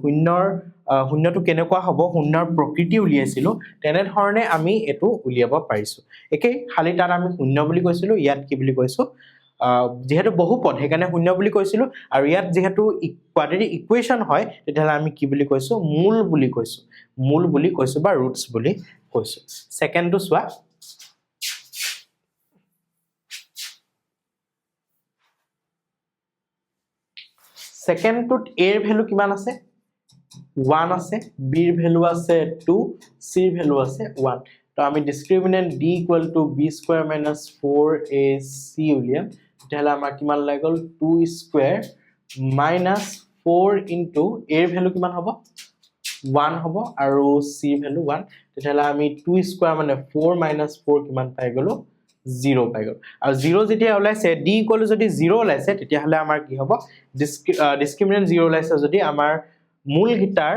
শূন্যটো কেনেকুৱা হ'ব শূন্যৰ প্ৰকৃতি উলিয়াইছিলো তেনে ধৰণে আমি এটো উলিয়াব পাৰিছো একে খালি তাত আমি শূন্য বুলি কৈছিলো ইয়াত কি বুলি কৈছো যেহেতু বহুপদ হেকানে শূন্য বুলি কৈছিলো আৰু ইয়াত যেহেতু কোৱাড্ৰেটিক ইকুৱেশ্যন হয় তেতিয়াহলে আমি কি বুলি কৈছো মূল বুলি কৈছো বা ৰুটস বুলি কৈছো সেকেন্ডটো সোৱা সেকেন্ডটোত a ৰ ভ্যালু কিমান আছে 1 আছে b ৰ ভ্যালু আছে 2 c ৰ ভ্যালু আছে 1 তো আমি ডিসক্ৰিমিনেন্ট d equal to b square minus 4ac উলিয়াম তেতিয়াহলে আমাৰ কিমান লাগ গল 2 square minus 4 into a ৰ ভ্যালু কিমান হ'ব 1 হ'ব আৰু c ভ্যালু 1 তেতিয়াহলে আমি 2 স্কয়াৰ মানে 4 - 4 কিমান পাই গলো 0 পাই গলো আৰু 0 যেতিয়া ওলাইছে d = যদি 0 ওলাইছে তেতিয়াহলে আমাৰ কি হ'ব ডিসক্ৰিমিনেন্ট 0 ওলাইছে যদি আমাৰ মূল গিটাৰ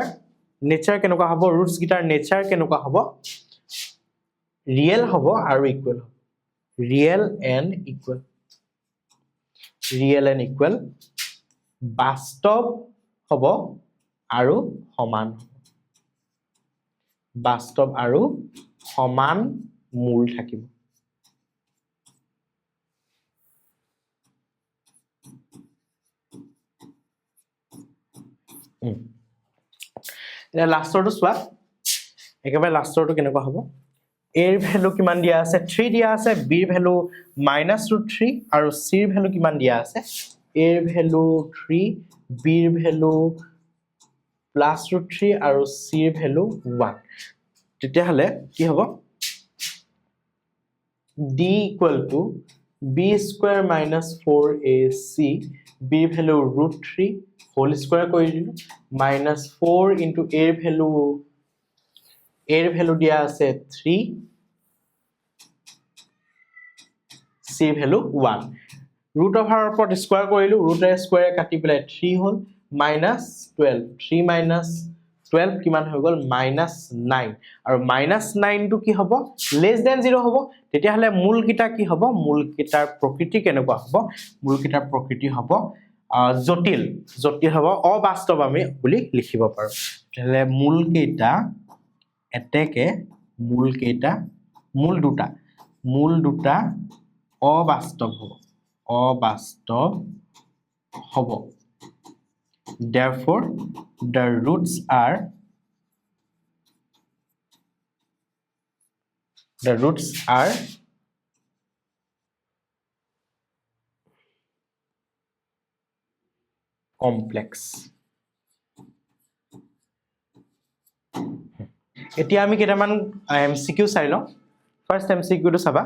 নেচাৰ কেনেকুৱা হ'ব ৰুটস গিটাৰ নেচাৰ কেনেকুৱা হ'ব ৰিয়েল হ'ব আৰু ইকুৱেল হ'ব ৰিয়েল এণ্ড ইকুৱেল বাস্তৱ হ'ব আৰু সমান বাস্তৱ আৰু সমান মূল থাকিব লাষ্টৰটো চোৱা একেবাৰে লাষ্টৰটো কেনেকুৱা হ'ব a ৰ ভ্যালু কিমান দিয়া আছে 3 দিয়া আছে b ৰ ভ্যালু -√3 আৰু c ৰ ভ্যালু কিমান দিয়া আছে a ৰ ভ্যালু 3 b ৰ ভ্যালু +√3 আৰু c ৰ ভ্যালু 1 তেতিয়াহলে কি হ'ব d = b² - 4ac b ৰ ভ্যালু √3 হোল স্কয়াৰ কৰি দিলো -4 * a ৰ ভ্যালু দিয়া আছে 3 c ৰ ভ্যালু 1 ৰুট অভাৰৰ ওপৰত স্কয়াৰ কৰিলো ৰুটৰ স্কয়াৰ কাটি পেলাই 3 হ'ল -12 3 - 12 কিমান হৈ গল -9 আৰু -9 টো কি হ'ব লেস দেন 0 হ'ব তেতিয়াহলে মূল কিটা কি হ'ব মূল কিটাৰ প্ৰকৃতি কেনেকুৱা হ'ব মূল কিটাৰ প্ৰকৃতি হ'ব জটিল হ'ব অবাস্তৱ আমি বুলি লিখিব পাৰো তেতিয়াহলে মূল কেইটা এতেকে মূল দুটা অবাস্তৱ হ'ব therefore the roots are complex এতিয়া আমি কেইটামান এমসিকিউ চাই লওঁ ফার্স্ট এমসিকিউ টো চাবা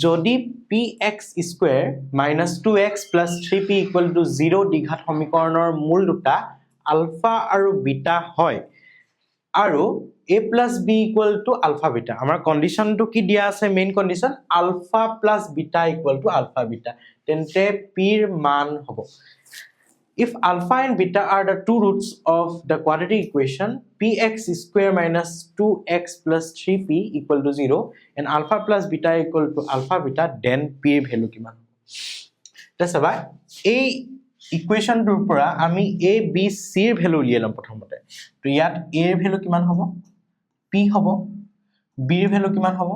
যদি px² - 2x + 3p = 0 দ্বিঘাত সমীকৰণৰ মূল দুটা আলফা আৰু বিটা হয় আৰু a + b = আলফা বিটা আমাৰ কন্ডিশনটো কি দিয়া আছে main condition alpha + beta = alpha beta তেন্তে p ৰ মান হ'ব If alpha and beta are the two roots of the quadratic equation px² - 2x + 3p = 0 and alpha plus beta = alpha beta then p ৰ value কিমান এটা চাবা এই ইকুৱেশনটোৰ পৰা আমি a b c ৰ ভ্যালু উলিয়াই লম প্ৰথমতে তো ইয়াত a ৰ ভ্যালু কিমান হ'ব p হ'ব b ৰ ভ্যালু কিমান হ'ব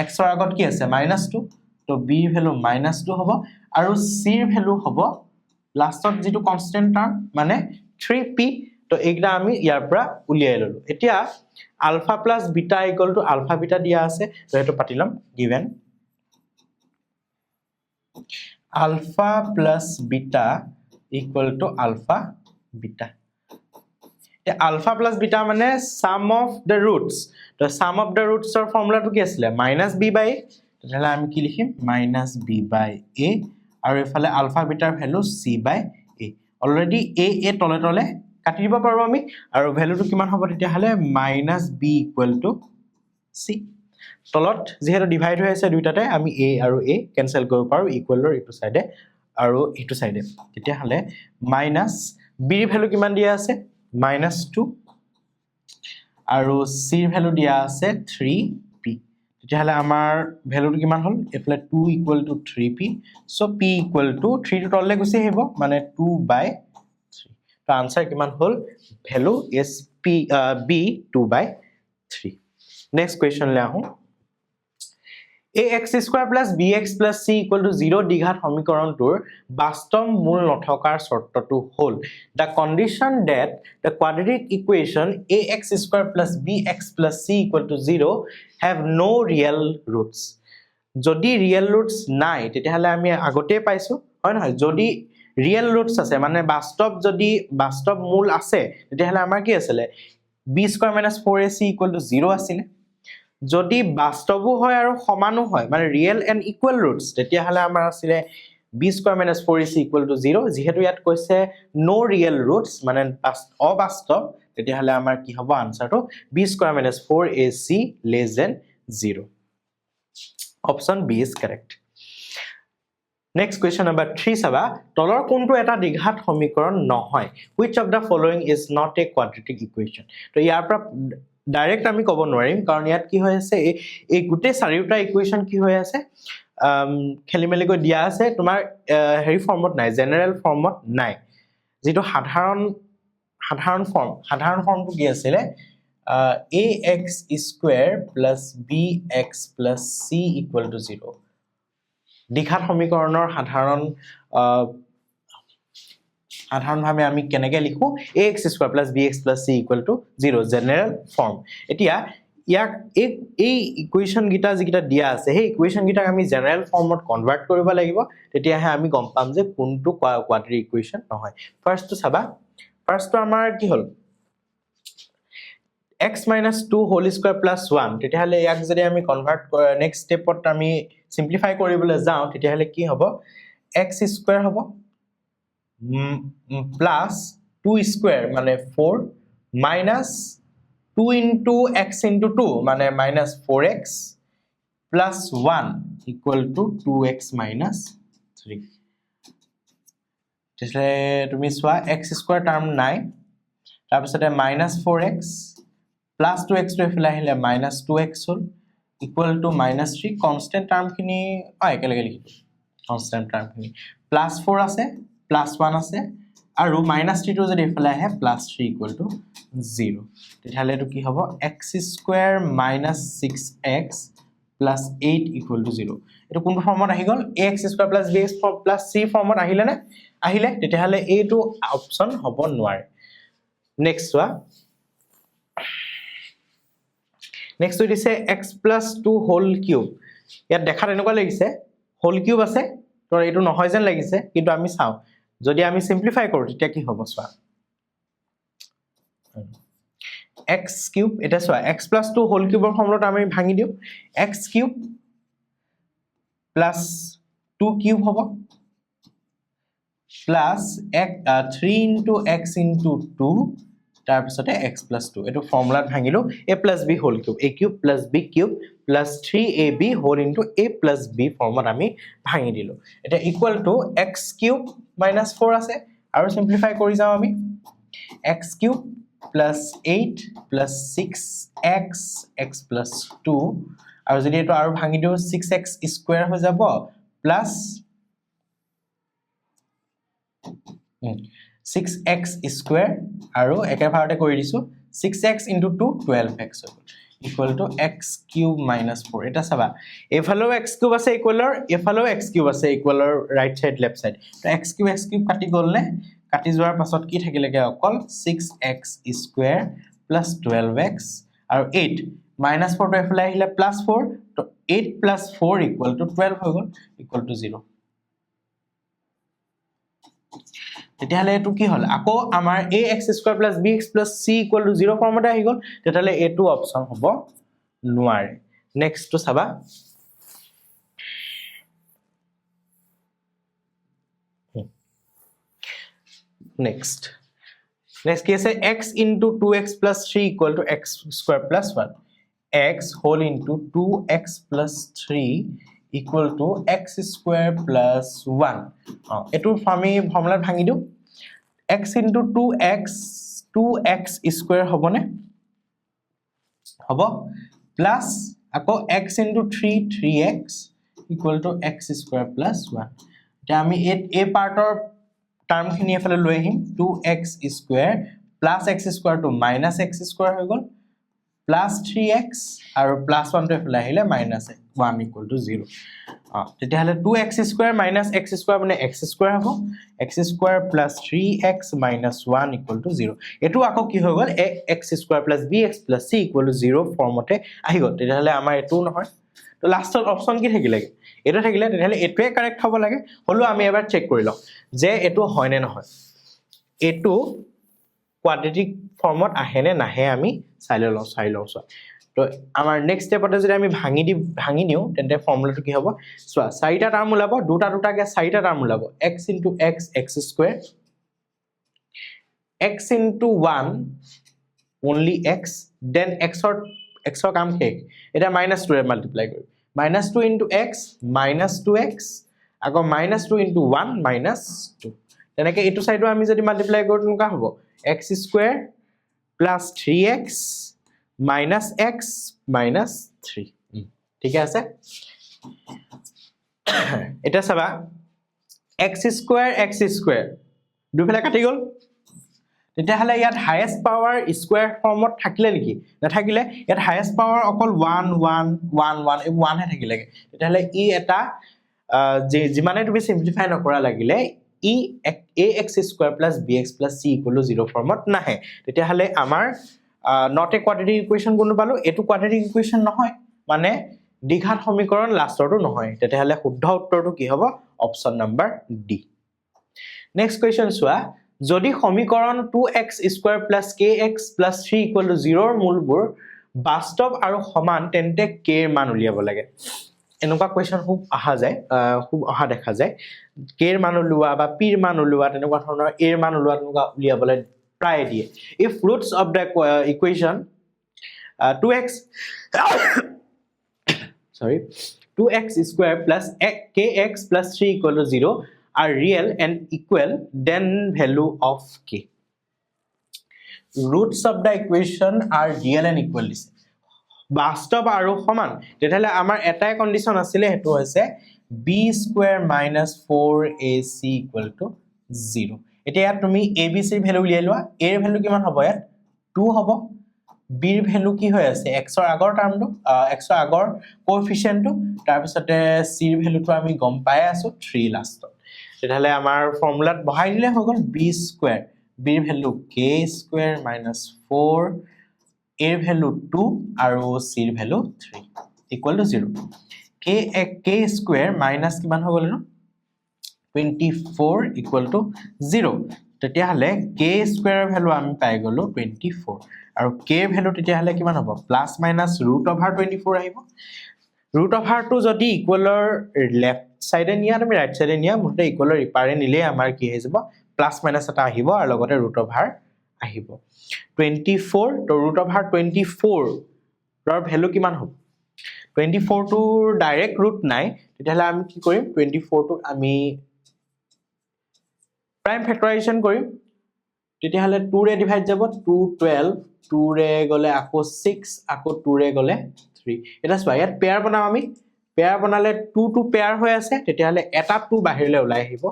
x ৰ আগত কি আছে -2 তো b ৰ ভ্যালু -2 হ'ব আৰু c ৰ ভ্যালু হ'ব লাষ্টত যেটো কনস্ট্যান্ট টাৰ্ম মানে 3p তো এইটা আমি ইয়াৰ পৰা উলিয়াই ললো এতিয়া alpha plus beta = alpha beta দিয়া আছে তো এটো পাতিলাম given alpha plus beta = alpha beta এ আলফা প্লাস বিটা মানে সাম অফ দ্য রুটস তো সাম অফ দ্য রুটস এর ফর্মুলাটো কি আছিল -b/a তাহলে আমি কি লিখিম -b/a আৰু এফালে আলফা বিটাৰ ভ্যালু c/a অলৰেডি a তলে তলে কাটি দিব পাৰো আমি আৰু ভ্যালুটো কিমান হ'ব তেতিয়া হলে -b = c তলত যেহেতু ডিভাইড হৈ আছে দুইটাতে আমি a আৰু a ক্যানসেল কৰিব পাৰো ইকুৱেলৰ ইটো সাইডে আৰু ইটো সাইডে তেতিয়া হলে -b ৰ ভ্যালু কিমান দিয়া আছে -2 আৰু c ৰ ভ্যালু দিয়া আছে 3p তেতিয়াহলে আমাৰ ভ্যালুটো কিমান হল এফালে 2 = 3p সো p = 3 টো তললে গুছি আহিব মানে 2/3 তো आंसर কিমান হল value is b 2/3 next question লে আহো ax² + bx + c = 0 দ্বিঘাত সমীকৰণটোৰ বাস্তৱ মূল নথকাৰ শৰ্তটো হল the condition that the quadratic equation ax² + bx + c = 0 have no real roots যদি রিয়েল রুটস নাই তেতিয়াহলে আমি আগতে পাইছো হয় নহয় যদি রিয়েল রুটস আছে মানে বাস্তৱ মূল আছে তেতিয়াহলে আমাৰ কি আছিল b² - 4ac = 0 আছিল যদি বাস্তৱো হয় আৰু সমানো হয় মানে ৰিয়েল এন্ড ইকুৱেল ৰুটস তেতিয়াহলে আমাৰ আছিল b² - 4ac = 0 যেহেতু ইয়াত কৈছে নো ৰিয়েল ৰুটস মানে অবাস্তৱ তেতিয়াহ'লে আমাৰ কি হ'ব আনসাৰটো b square minus 4ac less than 0. Option B is correct. Next question number 3 saba তলৰ কোনটো এটা দ্বিঘাত সমীকৰণ নহয় which of the following is not a quadratic equation তো ইয়াৰ পৰা ডাইৰেক্ট আমি ক'ব নোৱাৰিম কাৰণ ইয়াত কি হৈ আছে এই গুটে চাৰিটা ইকুৱেচন কি হৈ আছে খেলিমেলি কৈ দিয়া আছে তোমাৰ হেৰি ফৰ্মত নাই জেনাৰেল ফৰ্মত নাই যেটো সাধাৰণ ফৰ্মটো কি আছিল ax square plus bx plus c equal to 0 দ্বিঘাত সমীকৰণৰ সাধাৰণভাৱে আমি কেনেকৈ লিখো ax square plus bx plus c equal to 0 general form এতিয়া ইয়াক এই ইকুৱেচন গিটা যিটা দিয়া আছে সেই ইকুৱেচন গিটাক আমি জেনাৰেল ফৰ্মত কনভাৰ্ট কৰিব লাগিব তেতিয়াহে আমি গম পাম যে কোনটো কোৱাড্ৰেটিক ইকুৱেচন নহয় ফাৰ্ষ্টটো চাবা ফাৰ্ষ্টটো আমাৰ কি হ'ল x minus 2 whole square plus 1 তেতিয়াহলে ইয়াক যদি আমি কনভাৰ্ট নেক্সট স্টেপত আমি সিম্পলিফাই কৰিবলৈ যাওঁ তেতিয়াহলে কি হ'ব x square হ'ব plus 2 square মানে 4 minus 2 into x into 2 মানে minus 4x plus 1 equal to 2x minus 3 তেতিয়াহলে তুমি চোৱা x square টাৰ্ম নাই তাৰপিছতে minus 4x plus 2x to এফালে আহিলে minus 2x hall equal to minus 3 constant term খিনি একেলগে লিখিছো constant term খিনি plus 4 আছে plus 1 আছে আৰু minus 3 টো যদি এফালে আহে plus 3 equal to 0 তেতিয়াহলে এটো কি হ'ব x square minus 6x plus 8 equal to 0 এটো কোন ফৰ্মত আহি গল ax square plus bx plus c ফৰ্মত আহিলে নে আহিলে তেতিয়াহলে এইটো অপচন হ'ব নোৱাৰে নেক্সট ওয়া Next to this x plus 2 whole cube. ইয়াত দেখাত এনেকুৱা লাগিছে whole cube আছে তো এটো নহয় যেন লাগিছে কিন্তু আমি চাও যদি আমি সিম্পলিফাই কৰো তেতিয়া কি হ'ব চোৱা x cube এটা চোৱা x plus 2 whole cube ৰ ফৰ্মুলাত আমি ভাঙি দিও x cube plus 2 cube হ'ব plus 3 into x into 2 তাৰপিছতে x plus 2 এটো ফৰ্মুলাত ভাঙিলো a plus b whole cube a cube plus b cube plus 3ab whole into a plus b ফৰ্মত আমি ভাঙি দিলো এটা equal to x cube minus 4 আছে আৰু সিম্পলিফাই কৰি যাও আমি x cube plus 8 plus 6x x plus 2 আৰু যদি এটো আৰু ভাঙি দিও 6x square হৈ যাব plus 6x square আৰু একেভাৰতে কৰি দিছো 6x into 2 12x equal to x cube minus 4 এটা চাবা এফালো x cube আছে ইকুৱেলৰ এফালো x cube আছে ইকুৱেলৰ ৰাইট সাইড লেফট সাইড তো x cube কাটি গল নে কাটি যোৱাৰ পাছত কি থাকিলেগে অকল 6x square plus 12x আৰু 8 minus 4 to এফালে আহিলে plus 4 তো 8 plus 4 equal to 12 হৈ গল equal to 0 তেতিয়াহলে এটো কি হল আকৌ আমাৰ ax square plus bx plus c equal to 0 ফৰ্মতে আহি গল তেতিয়াহলে এটো অপচন হ'ব নোৱাৰে নেক্সট টু চাবা next কি আছে x into 2x plus 3 equal to x square plus 1 x whole into 2x plus 3 equal to x square plus 1 এটো আমি ফৰ্মুলাত ভাঙি দিও x into 2x square হবনে হব plus আকৌ x into 3x equal to x square plus 1 এতিয়া আমি এই পাৰ্টৰ টাৰ্ম খিনি এফালে লৈ আহিম 2x square plus x square to minus x square হৈ গল plus 3x আৰু plus 1 to এফালে আহিলে minus 1 equal to 0 তেতিয়াহলে 2x square minus x square মানে x square হ'ব x square plus 3x minus 1 equal to 0 এটো আকৌ কি হৈ গল x square plus bx plus c equal to 0 ফৰ্মতে আহি গল তেতিয়াহলে আমাৰ এটো নহয় তো লাষ্টৰ অপচন কি থাকিলে এটো থাকিলে তেতিয়াহলে এটোৱে কাৰেক্ট হ'ব লাগে হলো আমি এবাৰ চেক কৰি লও যে এটো হয় নে নহয় এটো কোৱাড্ৰেটিক ফৰ্মত আহে নে নাহে আমি চাই লও তো আমাৰ নেক্সট স্টেপতে যদি আমি ভাঙি দিও তেন্তে ফৰ্মুলাটো কি হ'ব চোৱা চাৰিটা টাৰ্ম ওলাব দুটাকে চাৰিটা টাৰ্ম ওলাব x into x x square x into 1 only x, then x or কাম শেষ এটা -2 ৰে মাল্টিপ্লাই কৰিম -2 into x minus 2x আকৌ -2 into 1 minus 2 তেনেকে এটো সাইডো আমি যদি মাল্টিপ্লাই কৰো তেনেকা হ'ব x square plus 3x minus x minus 3 ঠিক আছে এটা চাবা x square দুইফালে কাটি গল তেতিয়া হলে ইয়াত হাইয়েস্ট পাৱাৰ স্কয়াৰ ফৰ্মত থাকিলে নেকি নাথাকিলে ইয়াত হাইয়েস্ট পাৱাৰ অকল 1 1 1 1 এই 1 হে থাকিলেগে তেতিয়া হলে ই এটা যিমানে তুমি সিম্পলিফাই নকৰা লাগিলে ই ax square plus bx plus c equal to 0 ফৰ্মত নাহে তেতিয়া হলে আমাৰ not a quadratic equation কোনটো পালো এটো quadratic equation নহয় মানে দ্বিঘাত সমীকৰণ লাষ্টৰটো নহয় তেতিয়া হলে শুদ্ধ উত্তৰটো কি হ'ব option number D next question চোৱা যদি সমীকৰণ 2x square plus kx plus 3 equal to 0 ৰ মূলবোৰ বাস্তৱ আৰু সমান তেন্তে k ৰ মান উলিয়াব লাগে এনেকুৱা কোৱেশ্চন খুব অহা দেখা যায় k ৰ মান উলিওৱা বা p ৰ মান উলিওৱা তেনেকুৱা ধৰণৰ a ৰ মান উলিওৱা তেনেকুৱা উলিয়াবলৈ প্ৰায় দিয়ে if roots of the equation 2x square plus kx plus 3 equal to 0 are real and equal, then value of k. Roots of the equation are real and equal. বাস্তৱ আৰু সমান তেতিয়াহলে আমাৰ এটাই কন্ডিশন আছিল হেতু হৈছে b square minus 4ac equal to 0 এতিয়া তুমি abc ৰ ভ্যালু উলিয়াই লোৱা a ৰ ভ্যালু কিমান হ'ব ইয়াত 2 হ'ব b ৰ ভ্যালু কি হৈ আছে x ৰ আগৰ টাৰ্মটো x ৰ আগৰ কোএফিচিয়েন্টটো তাৰ পিছতে c ৰ ভ্যালুটো আমি গম পাই আছো 3 লাষ্টত তেতিয়াহলে আমাৰ ফৰ্মুলাত বহাই দিলে হৈ গল b square b ৰ value k square minus 4 a ৰ ভ্যালু 2 আৰু c ৰ value 3 equal to 0 k square minus কিমান হৈ গল ন 24 equal to 0 তেতিয়াহলে k square ৰ ভ্যালু আমি পাই গলো 24 আৰু k ৰ ভ্যালু তেতিয়াহলে কিমান হ'ব প্লাস মাইনাস √24 আহিব √2 যদি ইকুৱেলৰ লেফট সাইডে নিয়া তুমি ৰাইট সাইডে নিয়া মুঠতে ইকুৱেলৰ ইপাৰে নিলে আমাৰ কি হৈ যাব প্লাস মাইনাস এটা আহিব আৰু লগতে √ওভাৰ আহিব 24 তো √24 ৰ ভ্যালু কিমান হ'ব 24 টো ডাইৰেক্ট ৰুট নাই তেতিয়াহলে আমি কি কৰিম 24 টো আমি প্ৰাইম ফেক্টৰাইজেচন কৰিম তেতিয়াহলে 2 ৰে ডিভাইড যাব 2 12 2 ৰে গলে আকৌ 6 আকৌ 2 ৰে গলে 3 এটা চোৱা ইয়াত পেয়াৰ বনাম আমি পেয়াৰ বনালে 2 2 পেয়াৰ হৈ আছে তেতিয়াহলে এটা 2 বাহিৰলৈ ওলাই আহিব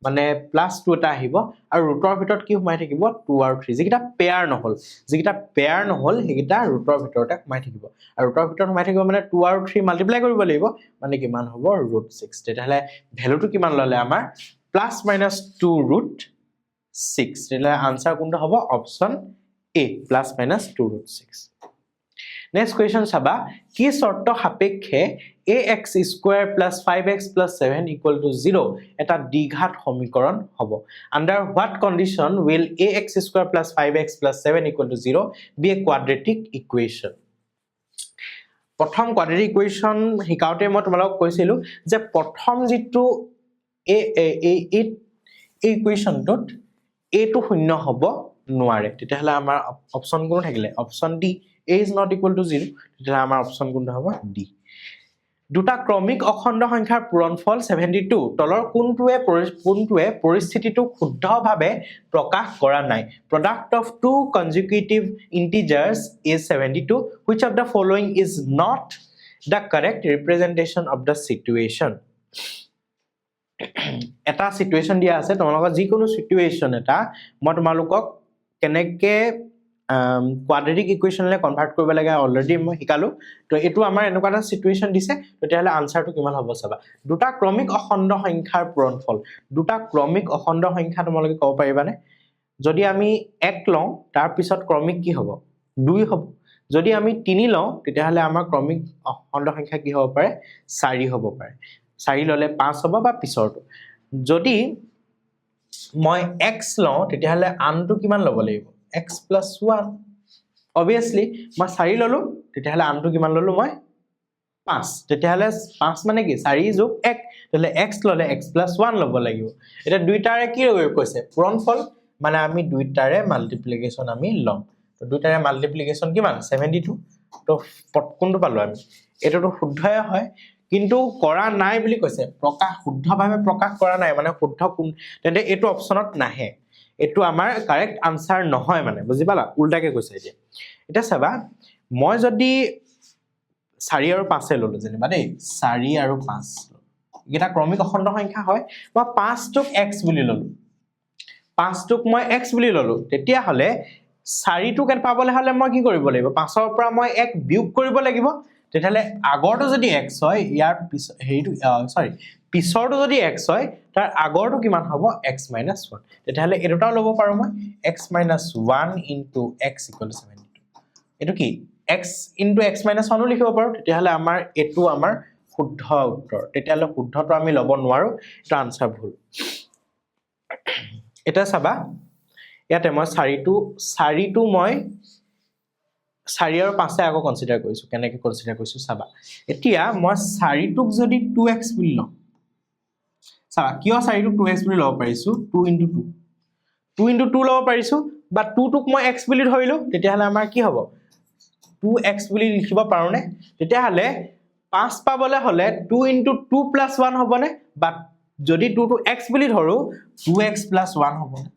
মানে +2 এটা আহিব আৰু ৰুটৰ ভিতৰত কি সোমাই থাকিব 2 আৰু 3 যিকিটা পেয়াৰ নহল হেকিটা ৰুটৰ ভিতৰতে সোমাই থাকিব আৰু ৰুটৰ ভিতৰত সোমাই থাকিব মানে 2 আৰু 3 মাল্টিপ্লাই কৰিব লাগিব মানে কিমান হ'ব √6 তেতিয়াহলে ভ্যালুটো কিমান ললে আমাৰ +-2 √6 তেতিয়াহলে আনসাৰ কোনটো হ'ব অপচন A +-2 √6 নেক্সট কোৱেশ্চন চাবা কি শৰ্ত সাপেক্ষে ax square plus 5x plus 7 equal to 0 এটা দ্বিঘাত সমীকৰণ হ'ব under what condition will ax square plus 5x plus 7 equal to 0 be a quadratic equation প্ৰথম quadratic equation হিকাউতে মই তোমালোকক কৈছিলো যে প্ৰথম যেটো ইকুৱেশনটোত a টো শূন্য হ'ব নোৱাৰে তেতিয়াহলে আমাৰ অপচন কোন থাকিলে option D a is not equal to 0 তেতিয়াহলে আমাৰ অপচন কোনটো হ'ব ডি দুটা ক্ৰমিক অখণ্ড সংখ্যাৰ পূৰণফল 72 তলৰ কোনটোৱে পৰিস্থিতিটো শুদ্ধভাৱে প্ৰকাশ কৰা নাই product of two consecutive integers is 72 which of the following is not the correct representation of the situation এটা সিচুৱেচন দিয়া আছে তোমালোকৰ যিকোনো সিচুৱেচন এটা মই তোমালোকক কেনেকে quadratic equation লে কনভাৰ্ট কৰিব লাগে অলৰেডি মই শিকালো তো এটো আমাৰ এনেকুৱা এটা সিচুৱেচন দিছে তেতিয়াহলে আনসাৰটো কিমান হ'ব চাবা দুটা ক্ৰমিক অখণ্ড সংখ্যাৰ পূৰণফল দুটা ক্ৰমিক অখণ্ড সংখ্যা তোমালোকে ক'ব পাৰিবানে যদি আমি 1 লওঁ তাৰ পিছত ক্ৰমিক কি হ'ব 2 হ'ব যদি আমি 3 লওঁ তেতিয়াহলে আমাৰ ক্ৰমিক অখণ্ড সংখ্যা কি হ'ব পাৰে 4 হ'ব পাৰে 4 ললে 5 হ'ব বা পিছৰটো যদি মই x লওঁ তেতিয়াহলে আনটো কিমান ল'ব লাগিব x plus 1 obviously মই 4 ললো তেতিয়াহলে আনটো কিমান ললো মই 5 তেতিয়াহলে 5 মানে কি 4 যোগ 1 তেতিয়াহলে x ললে x plus 1 ল'ব লাগিব এটা দুইটাৰে কি কৈছে পূৰণফল মানে আমি দুইটাৰে মাল্টিপ্লিকেশন আমি লম তো দুইটাৰে মাল্টিপ্লিকেশ্যন কিমান 72 তো কোনটো পালো আমি এটোটো শুদ্ধই হয় কিন্তু কৰা নাই বুলি কৈছে প্ৰকাশ শুদ্ধভাৱে প্ৰকাশ কৰা নাই মানে শুদ্ধ কোন তেন্তে এটো অপচনত নাহে এটো আমাৰ কাৰেক্ট আনসাৰ নহয় মানে বুজি পালা উল্টাকে কৈছে এটা চাবা মই যদি 4 আৰু 5 ললো যেনিবা দেই 4 আৰু 5 এটা ক্ৰমিক অখণ্ড সংখ্যা হয় মই 5 টোক x বুলি ললো 5 টোক মই x বুলি ললো তেতিয়া হলে 4 টোক পাবলৈ হলে মই কি কৰিব লাগিব 5 ৰ পৰা মই 1 বিয়োগ কৰিব লাগিব তেতিয়ালে আগৰটো যদি x হয় ইয়াৰ হেৰিটো সৰি পিছৰটো যদি x হয় তাৰ আগৰটো কিমান হ'ব x - 1 তেতিয়ালে এটোটাও লব পাৰো মই x - 1 * x = 72 এটো কি x * x - 1 লিখিব পাৰো তেতিয়ালে আমাৰ এটো আমাৰ শুদ্ধ উত্তৰ তেতিয়ালে শুদ্ধটো আমি লব নোৱাৰো এটা আনসাৰ ভুল এটা চাবা ইয়াতে মই 4 টো মই 4 আৰু 5 আগো কনসিডাৰ কৰিছো কেনেকৈ কনসিডাৰ কৰিছো চাবা এতিয়া মই 4 টোক যদি 2x বুলি লওঁ চাবা কিয় 4 টোক 2x বুলি লব পাৰিছো 2 * 2 2 * 2 লব পাৰিছো বা 2 টোক মই x বুলি ধৰিলো তেতিয়াহলে আমাৰ কি হ'ব 2x বুলি লিখিব পাৰোনে তেতিয়াহলে 5 পাবলে হলে 2 * 2 + 1 হবনে বা যদি 2 টো x বুলি ধৰো 2x + 1 হবনে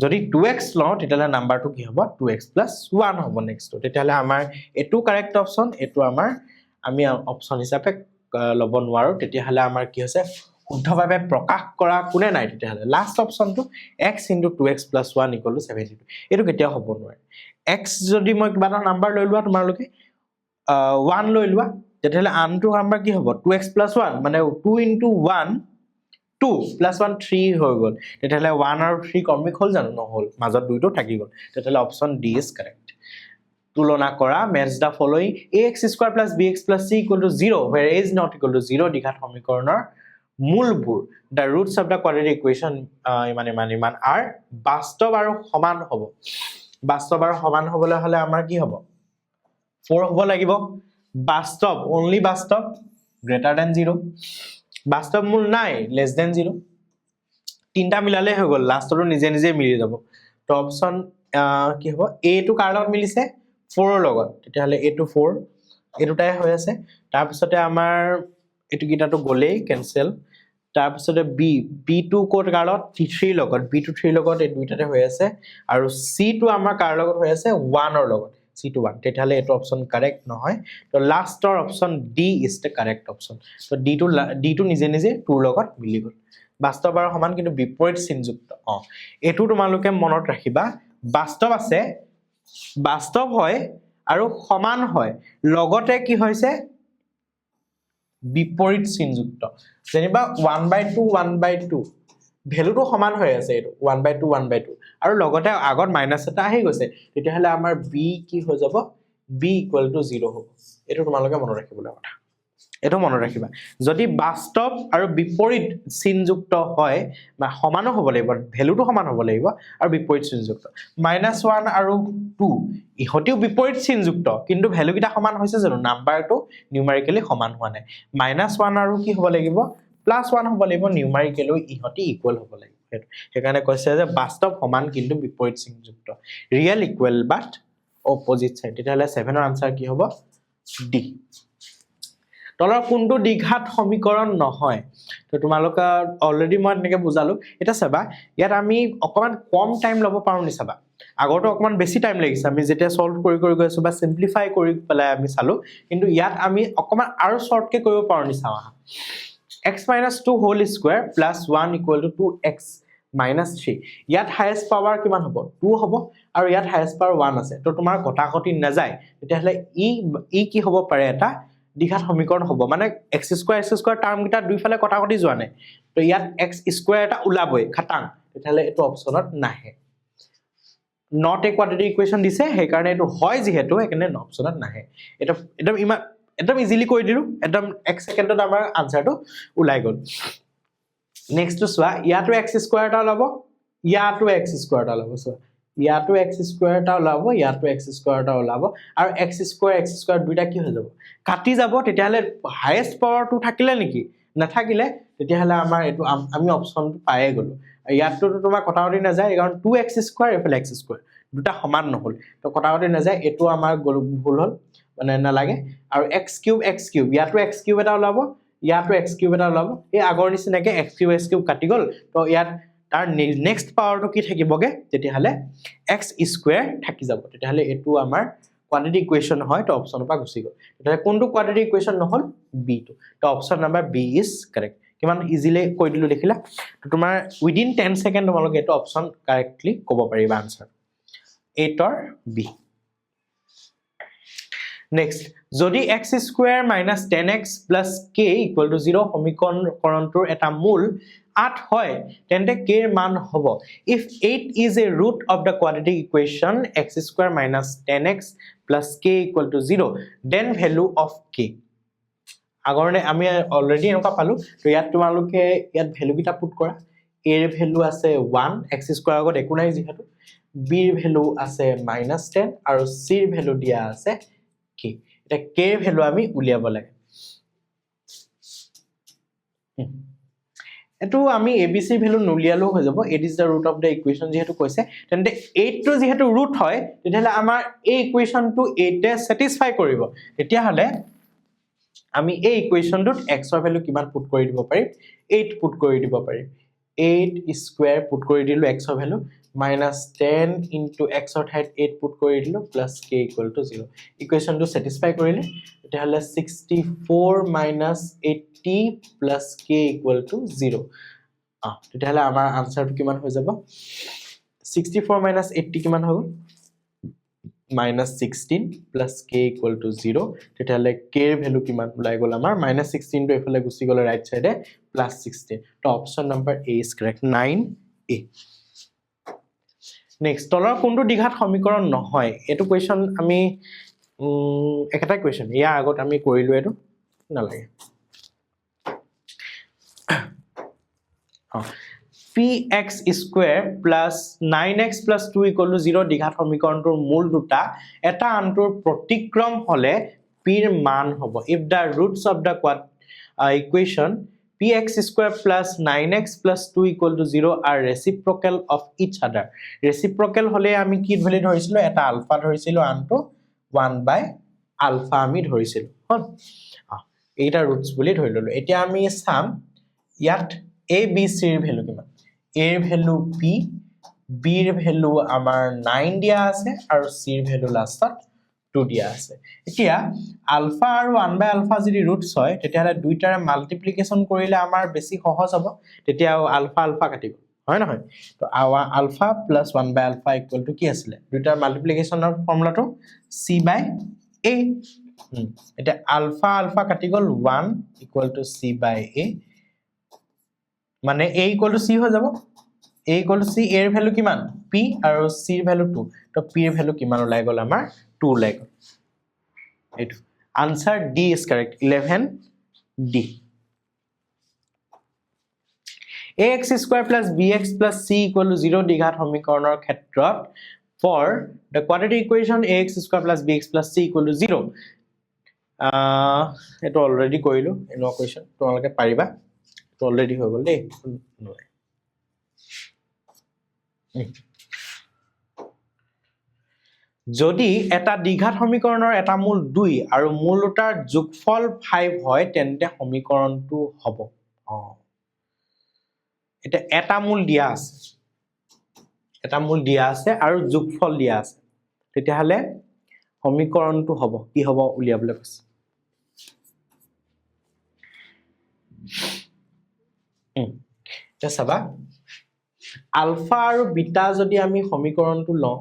যদি 2x লও তেতিয়ালে নাম্বাৰটো কি হ'ব 2x + 1 হ'ব নেক্সট তেতিয়ালে আমাৰ এটো কাৰেক্ট অপচন এটো আমাৰ আমি অপচন হিচাপে লব নোৱাৰো তেতিয়ালে আমাৰ কি হৈছে শুদ্ধভাৱে প্ৰকাশ কৰা কোনে নাই তেতিয়ালে লাষ্ট অপচনটো x * 2x + 1 = 72 এটো কেতিয়া হ'ব নোৱাৰে x যদি মই কিবা এটা নাম্বাৰ লৈ লোৱা তোমালোকে 1 লৈ লোৱা তেতিয়ালে আনটো নাম্বাৰ কি হ'ব 2x + 1 মানে 2 * 1 2 + 1 3 হৈ গল তেতিয়ালে 1 আৰু 3 ক্ৰমিক হল জানো নহল মাজত দুইটো থাকি গল তেতিয়ালে অপচন ডি ইজ কাৰেক্ট তুলনা কৰা match the following ax² + bx + c = 0 where a is not equal to 0 দ্বিঘাত সমীকৰণৰ মূলবোৰ the roots of the quadratic equation ইমান are বাস্তৱ আৰু সমান হ'ব বাস্তৱ আৰু সমান হ'বলৈ হলে আমাৰ কি হ'ব 4 হ'ব লাগিব বাস্তৱ only বাস্তৱ greater than 0 বাস্তৱ মূল নাই less than 0 তিনটা মিলালে হৈ গল লাষ্টটো নিজে নিজে মিলি যাব তো অপচন কি হ'ব a টো কাৰ লগত মিলিছে 4 ৰ লগত তেতিয়াহলে a টো 4 এটোটাই হৈ আছে তাৰ পিছতে আমাৰ এটো কিটাটো গলেই ক্যান্সেল তাৰ পিছতে b টো কোড কাৰ লগত 3 লগত b টো 3 লগত এই দুইটাতে হৈ আছে আৰু c টো আমাৰ কাৰ লগত হৈ আছে 1 ৰ লগত c to 1 তেতিয়ালে এটো অপচন কাৰেক্ট নহয় তো লাষ্টৰ option D is the correct option তো ডি টো নিজে নিজে 2 লগত মিলি গল বাস্তৱ আৰু সমান কিন্তু বিপৰীত চিনযুক্ত এটো তোমালোকে মনত ৰাখিবা বাস্তৱ আছে বাস্তৱ হয় আৰু সমান হয় লগতে কি হৈছে বিপৰীত চিনযুক্ত যেনিবা 1/2 1/2 ভ্যালুটো সমান হৈ আছে এটো 1/2 1/2 আৰু লগতে আগত মাইনাস এটা আহি গৈছে তেতিয়াহলে আমাৰ b কি হৈ যাব b = 0 হ'ব এটো তোমালোকে মনত ৰাখিবলৈ কথা এটো মনত ৰাখিবা যদি বাস্তৱ আৰু বিপৰীত চিনযুক্ত হয় বা সমানো হ'ব লাগিব ভ্যালুটো সমান হ'ব লাগিব আৰু বিপৰীত চিনযুক্ত -1 আৰু 2 ইহতিও বিপৰীত চিনযুক্ত কিন্তু ভ্যালু কিটা সমান হৈছে জানো নাম্বাৰটো নিউমেৰিকেলি সমান হোৱা নাই -1 আৰু কি হ'ব লাগিব +1 হ'ব লাগিব নিউমেৰিকেলি ইহতি ইকুৱেল হ'ব লাগিব হেকাৰণে কৈছে যে বাস্তৱ সমান কিন্তু বিপৰীত চিনযুক্ত ৰিয়েল ইকুৱেল বাট অপজিট সাইড তেতিয়ালে 7 ৰ আনসাৰ কি হ'ব ডি তলৰ কোনটো দ্বিঘাত সমীকৰণ নহয় তো তোমালোক অলৰেডি মই এনেকৈ বুজালো এটা চাবা ইয়াত আমি অকমান কম টাইম লব পাৰো নি চাবা আগৰটো অকমান বেছি টাইম লাগিছে আমি যেটা সলভ কৰি গৈছো বা সিম্পলিফাই কৰি পেলাই আমি চালো কিন্তু ইয়াত আমি অকমান আৰু শৰ্ট কে কৰিব পাৰো নি চাবা x - 2 whole square plus 1 = 2x - 3 ইয়াত হাইয়েস্ট পাৱাৰ কিমান হ'ব 2 হ'ব আৰু ইয়াত হাইয়েস্ট পাৱাৰ 1 আছে তো তোমাৰ কটাকটি নাযায় তেতিয়াহলে ই কি হ'ব পাৰে এটা দ্বিঘাত সমীকৰণ হ'ব মানে x² টাৰ্ম কিটা দুইফালে কটাকটি যোৱা নাই তো ইয়াত x² এটা ওলাবই খাটাং তেতিয়াহলে এটো অপচনত নাহে not a quadratic equation দিছে সেই কাৰণে এটো হয় যেহেতু এখানে অপচনত নাহে এটা একদম ইজিলি কৈ দিলো একদম 1 সেকেন্ডত আমাৰ আনসাৰটো ওলাই গল নেক্সট টু সোৱা ইয়াটো x² এটা ওলাব ইয়াটো x² এটা ওলাব সো ইয়াটো x² এটা ওলাব ইয়াটো x² এটা ওলাব আৰু x² দুইটা কি হৈ যাব কাটি যাব তেতিয়াহলে হাইয়েস্ট পাৱাৰটো থাকিলে নেকি নাথাকিলে তেতিয়াহলে আমাৰ এটো আমি অপচনটো পায়ে গলো ইয়াতটো তোমাৰ কটাকটি নাযায় কাৰণ 2x স্কয়াৰ এফালে x স্কয়াৰ দুটা সমান নহল তো কটাকটি নাযায় এটো আমাৰ ভুল হল মানে নালাগে আৰু x কিউব ইয়াতো x কিউব এটা ওলাব ইয়াতো x কিউব এটা ওলাব এই আগৰ নিচিনাকে x কিউব কাটি গল তো ইয়াত তাৰ নেক্সট পাৱাৰটো কি থাকিবগে তেতিয়াহলে x স্কয়াৰ থাকি যাব তেতিয়াহলে এটো আমাৰ quadratic equation হয় তো অপচনৰ পৰা গুছি গল তেতিয়াহলে কোনটো quadratic equation নহল b টো তো option number b is correct কিমান ইজিলি কৈ দিলো দেখিলা তো তোমাৰ উইদিন 10 সেকেন্ড তোমালোকে এটো অপচন কাৰেক্টলি ক'ব পাৰিবা আনসাৰ 8 or b next যদি x square minus 10x plus k equal to 0 সমীকৰণটোৰ এটা মূল 8 হয় তেন্তে k এর মান হ'ব if 8 is a root of the quadratic equation x square minus 10x plus k equal to 0 then value of k আগৰনে আমি already এনেকা পালো তো ইয়াত তোমালোকে ইয়াত ভ্যালু কিটা পুট কৰা a এর ভ্যালু আছে 1 x square আগত একো নাই যেহেতু b এর ভ্যালু আছে -10 আৰু c এর ভ্যালু দিয়া আছে k এটা k এর ভ্যালু আমি উলিয়াব লাগে এটো আমি abc ভ্যালু নুলিয়ালো হৈ যাব it is the root of the equation যেহেতু কৈছে তেন্তে 8 টো যেহেতু root হয় তেতিয়াহলে আমাৰ এই ইকুৱেচনটো 8 এ স্যাটিসফাই কৰিব তেতিয়াহলে আমি এই ইকুৱেচনটোত x ৰ ভ্যালু কিমান পুট কৰি দিব পাৰিম 8 পুট কৰি দিব পাৰিম 8 স্কয়াৰ পুট কৰি দিলো x ৰ ভ্যালু -10 into x ৰ ঠাইত 8 পুট কৰি দিলো plus k equal to 0 ইকুৱেচনটো satisfy কৰিলে তেতিয়াহলে 64 80 plus k equal to 0 তেতিয়াহলে আমাৰ আনসাৰটো কিমান হৈ যাব 64 80 কিমান হ'ব -16 plus k equal to 0 তেতিয়াহলে k এর ভ্যালু কিমান ওলাই গল আমাৰ -16 টো এফালে গুছি গল রাইট সাইডে +16 তো option number a is correct 9a next তলৰ কোনটো দ্বিঘাত সমীকৰণ নহয় এটো কোৱেশ্চন আমি একটা কোৱেশ্চন ইয়া আগত আমি কৰিলো এটো নালাগে px square plus 9x plus 2 equal to 0 দ্বিঘাত সমীকৰণটোৰ মূল দুটা এটা আনটোৰ প্ৰতিক্ৰম হলে p ৰ মান হ'ব if the roots of the equation px square plus 9x plus 2 equal to 0 are reciprocal of each other reciprocal হলে আমি কি ধৰি ধৰিছিলো এটা আলফা ধৰিছিলো আনটো 1 by alpha আমি ধৰিছিলো হল এইটা roots বুলি ধৰি ললো এতিয়া আমি সাম ইয়াত a b c এৰ ভ্যালু কিমান a এৰ ভ্যালু p b এৰ ভ্যালু আমাৰ 9 দিয়া আছে আৰু c এৰ ভ্যালু লাষ্টত 2 দিয়া আছে এতিয়া আলফা আৰু 1 বাই আলফা যদি ৰুটস হয় তেতিয়াহলে দুইটাৰে মাল্টিপ্লিকেশন কৰিলে আমাৰ বেছি সহজ হ'ব তেতিয়া আলফা আলফা কাটিব হয় নহয় তো alpha plus 1 by alpha equal to কি আছিল দুইটাৰ মাল্টিপ্লিকেশনৰ ফৰ্মুলাটো c বাই a এটা আলফা আলফা কাটি গল 1 equal to c by a মানে a equal to c হৈ যাব a equal to c এর ভ্যালু কিমান p আৰু c এৰ ভ্যালু 2 তো p এৰ ভ্যালু কিমান ওলাই গল আমাৰ 2 ওলাই গল এটো answer d is correct 11 d ax square plus bx plus c equal to 0 দ্বিঘাত সমীকৰণৰ ক্ষেত্ৰত for the quadratic equation ax square plus bx plus c equal to 0 এটো অলৰেডি কৰিলো এনো কোৱেশ্চন তোমালোকে পাৰিবা তো অলৰেডি হৈ গল দেই যদি এটা দ্বিঘাত সমীকৰণৰ এটা মূল 2 আৰু মূল দুটাৰ যোগফল 5 হয় তেন্তে সমীকৰণটো হ'ব এটা মূল দিয়া আছে আৰু যোগফল দিয়া আছে তেতিয়াহলে সমীকৰণটো হ'ব কি হ'ব উলিয়াবলৈ কৈছে এটা চাবা আলফা আৰু বিটা যদি আমি সমীকৰণটো লওঁ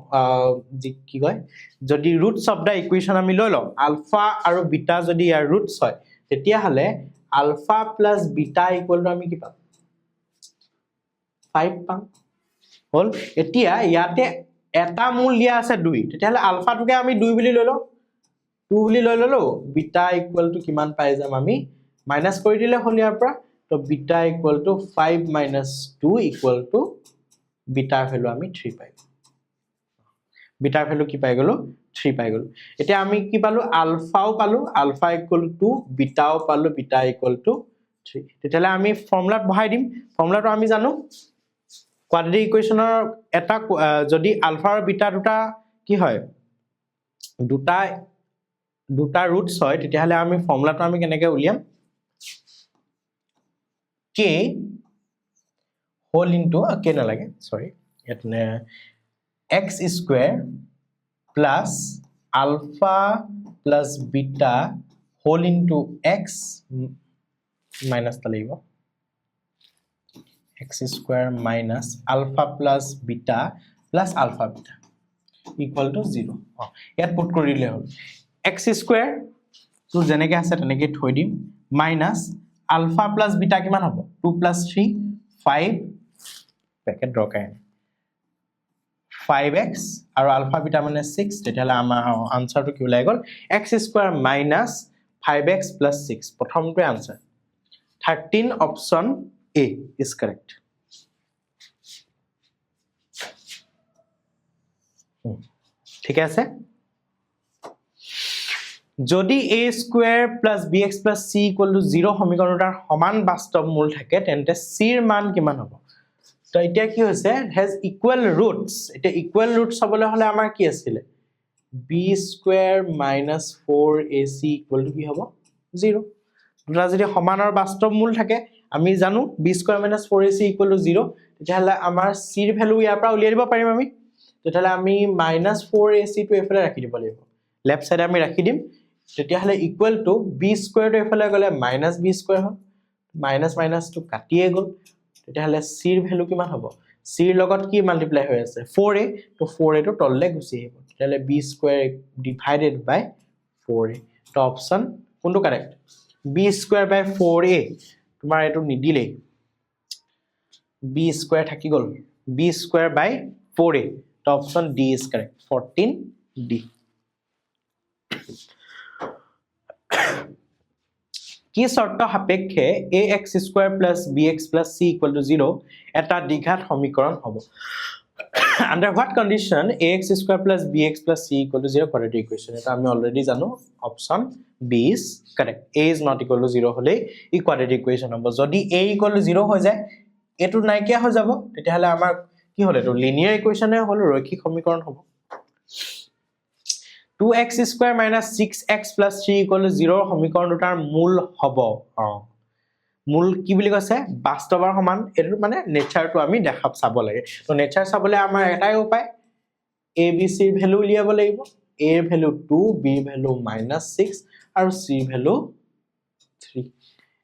কি কয় যদি ৰুটস অফ দা ইকুৱেচন আমি লৈ লওঁ আলফা আৰু বিটা যদি ইয়াৰ রুটস হয় তেতিয়াহলে alpha plus beta equal to আমি কি পাম 5 পাম হল এতিয়া ইয়াতে এটা মূল দিয়া আছে 2 তেতিয়াহলে আলফাটোকে আমি 2 বুলি লৈ লওঁ 2 বুলি লৈ ললো বিটা ইকুয়াল টু কিমান পাই যাম আমি মাইনাস কৰি দিলে হল ইয়াৰ পৰা তো beta equal to 5 minus 2 equal to beta value আমি 3 পাই beta value কি পাই গলো 3 পাই গলো এতিয়া আমি কি পালো আলফাও পালো আলফা equal to বিটাও পালো বিটা equal to 3 তেতিয়ালে আমি ফৰ্মুলাত বহাই দিম ফৰ্মুলাটো আমি জানো কোৱাড্ৰেটিক ইকুৱেশ্যনৰ এটা যদি আলফা আৰু বিটা দুটা কি হয় দুটা ৰুটস হয় তেতিয়াহলে আমি ফৰ্মুলাটো আমি কেনেকৈ উলিয়াম k হোল ইনটু k নালাগে সৰি এটনে x square plus alpha plus beta whole into x minus তা লাগিব x square minus alpha plus beta plus alpha beta equal to 0 ইয়াত পুট কৰিলে হ'ল x স্কয়াৰ তো যেনেকৈ আছে তেনেকৈ থৈ দিম মাইনাস আলফা প্লাস বিটা কিমান হ'ব 2 plus 3 5 ব্ৰেকেট দৰকাৰ 5x আৰু আলফা বিটা মানে 6 তেতিয়ালে আমাৰ আনসাৰটো কি ওলাই গল x square minus 5x plus 6 প্ৰথমটো answer 13 option A is correct ঠিক আছে যদি a square plus bx plus c equal to 0 সমীকৰণটাৰ সমান বাস্তৱ মূল থাকে তেন্তে c ৰ মান কিমান হ'ব তো এতিয়া কি হৈছে has equal roots এটা equal roots হবলৈ হলে আমাৰ কি আছিল b square minus 4ac equal to কি হ'ব 0 দুটা যদি সমান আৰু বাস্তৱ মূল থাকে আমি জানো b square minus 4ac equal to 0 তেতিয়াহলে আমাৰ c ৰ ভ্যালু ইয়াৰ পৰা উলিয়াই দিব পাৰিম আমি তেতিয়াহলে আমি minus 4ac টো এফালে ৰাখি দিব লাগিব লেফট সাইডে আমি ৰাখি দিম তেতিয়াহলে ইকুয়াল টু b স্কয়াৰ টো এফালে গলে minus b স্কয়াৰ হয় minus minus টো কাটিয়ে গল তেতিয়াহলে c ৰ ভ্যালু কিমান হ'ব c ৰ লগত কি মাল্টিপ্লাই হৈ আছে 4a তো 4a টো তললে গুচি আহিব তেতিয়াহলে b স্কয়াৰ ডিভাইডেড বাই 4a তো অপচন কোনটো কাৰেক্ট b স্কয়াৰ বাই 4a তোমাৰ এটো নিদিলে b স্কয়াৰ থাকি গল b স্কয়াৰ বাই 4a তো option d is correct 14d কি শৰ্ত সাপেক্ষে ax square plus bx plus c equal to 0 এটা দ্বিঘাত সমীকৰণ হ'ব under what condition ax square plus bx plus c equal to 0 quadratic equation এটা আমি অলরেডি জানো option b is correct a is not equal to 0 হলে ই quadratic equation হ'ব যদি a equal to 0 হৈ যায় এটো নাইকিয়া হৈ যাব তেতিয়াহলে আমাৰ কি হল এটো লিনিয়াৰ ইকুৱেচনে হল ৰৈখিক সমীকৰণ হ'ব 2x square minus 6x plus 3 equal to 0 সমীকৰণ দুটাৰ মূল হ'ব মূল কি বুলি কৈছে বাস্তৱৰ সমান এটো মানে নেচাৰটো আমি দেখা চাব লাগে তো নেচাৰ চাবলে আমাৰ এটাই উপায় a b c ৰ ভ্যালু উলিয়াব লাগিব a ৰ ভ্যালু 2 b ৰ ভ্যালু -6 আৰু c ৰ ভ্যালু 3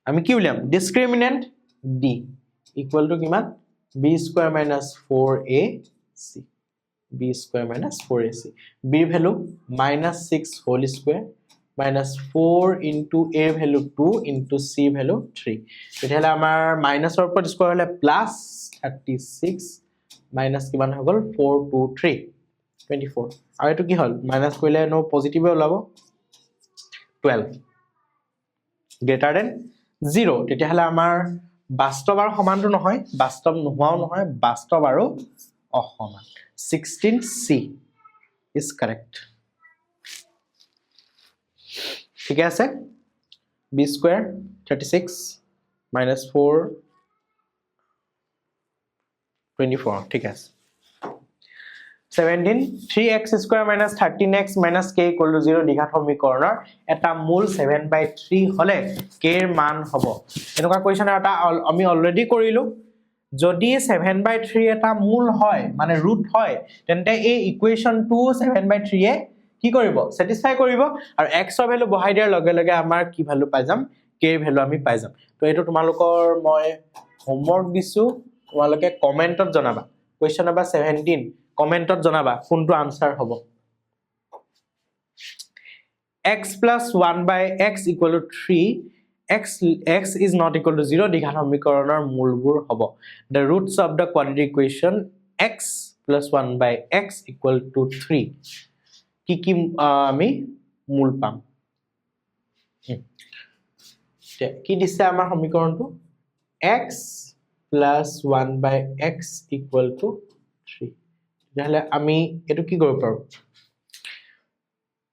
আমি কি উলিয়াম ডিসক্ৰিমিনেন্ট d ইকুয়াল টু কিমান b square minus 4ac b square minus 4ac b value -6 whole square minus 4 into a value 2 into c value 3 তেতিয়াহলে আমাৰ মাইনাসৰ ওপৰত স্কয়াৰ হলে প্লাস 36 মাইনাস কিমান হৈ গল 4 2 3 24 আৰু এটো কি হল মাইনাস কৰিলে নো পজিটিভ ওলাব 12 greater than 0 তেতিয়াহলে আমাৰ বাস্তৱ আৰু সমানটো নহয় বাস্তৱ নোহোৱাও নহয় বাস্তৱ আৰু অসমান 16c is correct ঠিক আছে b square 36 minus 4 24 ঠিক আছে 17 3x square minus 13x minus k equal to 0 দ্বিঘাত সমীকৰণৰ এটা মূল 7/3 হলে k ৰ মান হ'ব এনেকুৱা কোৱেশ্চন এটা আমি অলৰেডি কৰিলো যদি 7/3 এটা মূল হয় মানে ৰুট হয় তেন্তে এই ইকুৱেশনটো 7/3 এ কি কৰিব স্যাটিসফাই কৰিব আৰু x ৰ ভ্যালু বহাই দিয়াৰ লগে লগে আমাৰ কি ভ্যালু পাই যাম k ৰ ভ্যালু আমি পাই যাম তো এটো তোমালোকৰ মই হোমৱৰ্ক দিছো তোমালোকে কমেন্টত জনাবা কোৱেশ্চন নম্বৰ 17 কমেন্টত জনাবা কোনটো আনসাৰ হ'ব x plus 1/x equal to 3 x is not equal to 0 দ্বিঘাত সমীকৰণৰ মূলবোৰ হ'ব the roots of the quadratic equation x plus 1/x equal to 3 কি আমি মূল পাম কি দিছে আমাৰ সমীকৰণটো x plus 1/x equal to 3 তেতিয়াহলে আমি এটো কি কৰিব পাৰো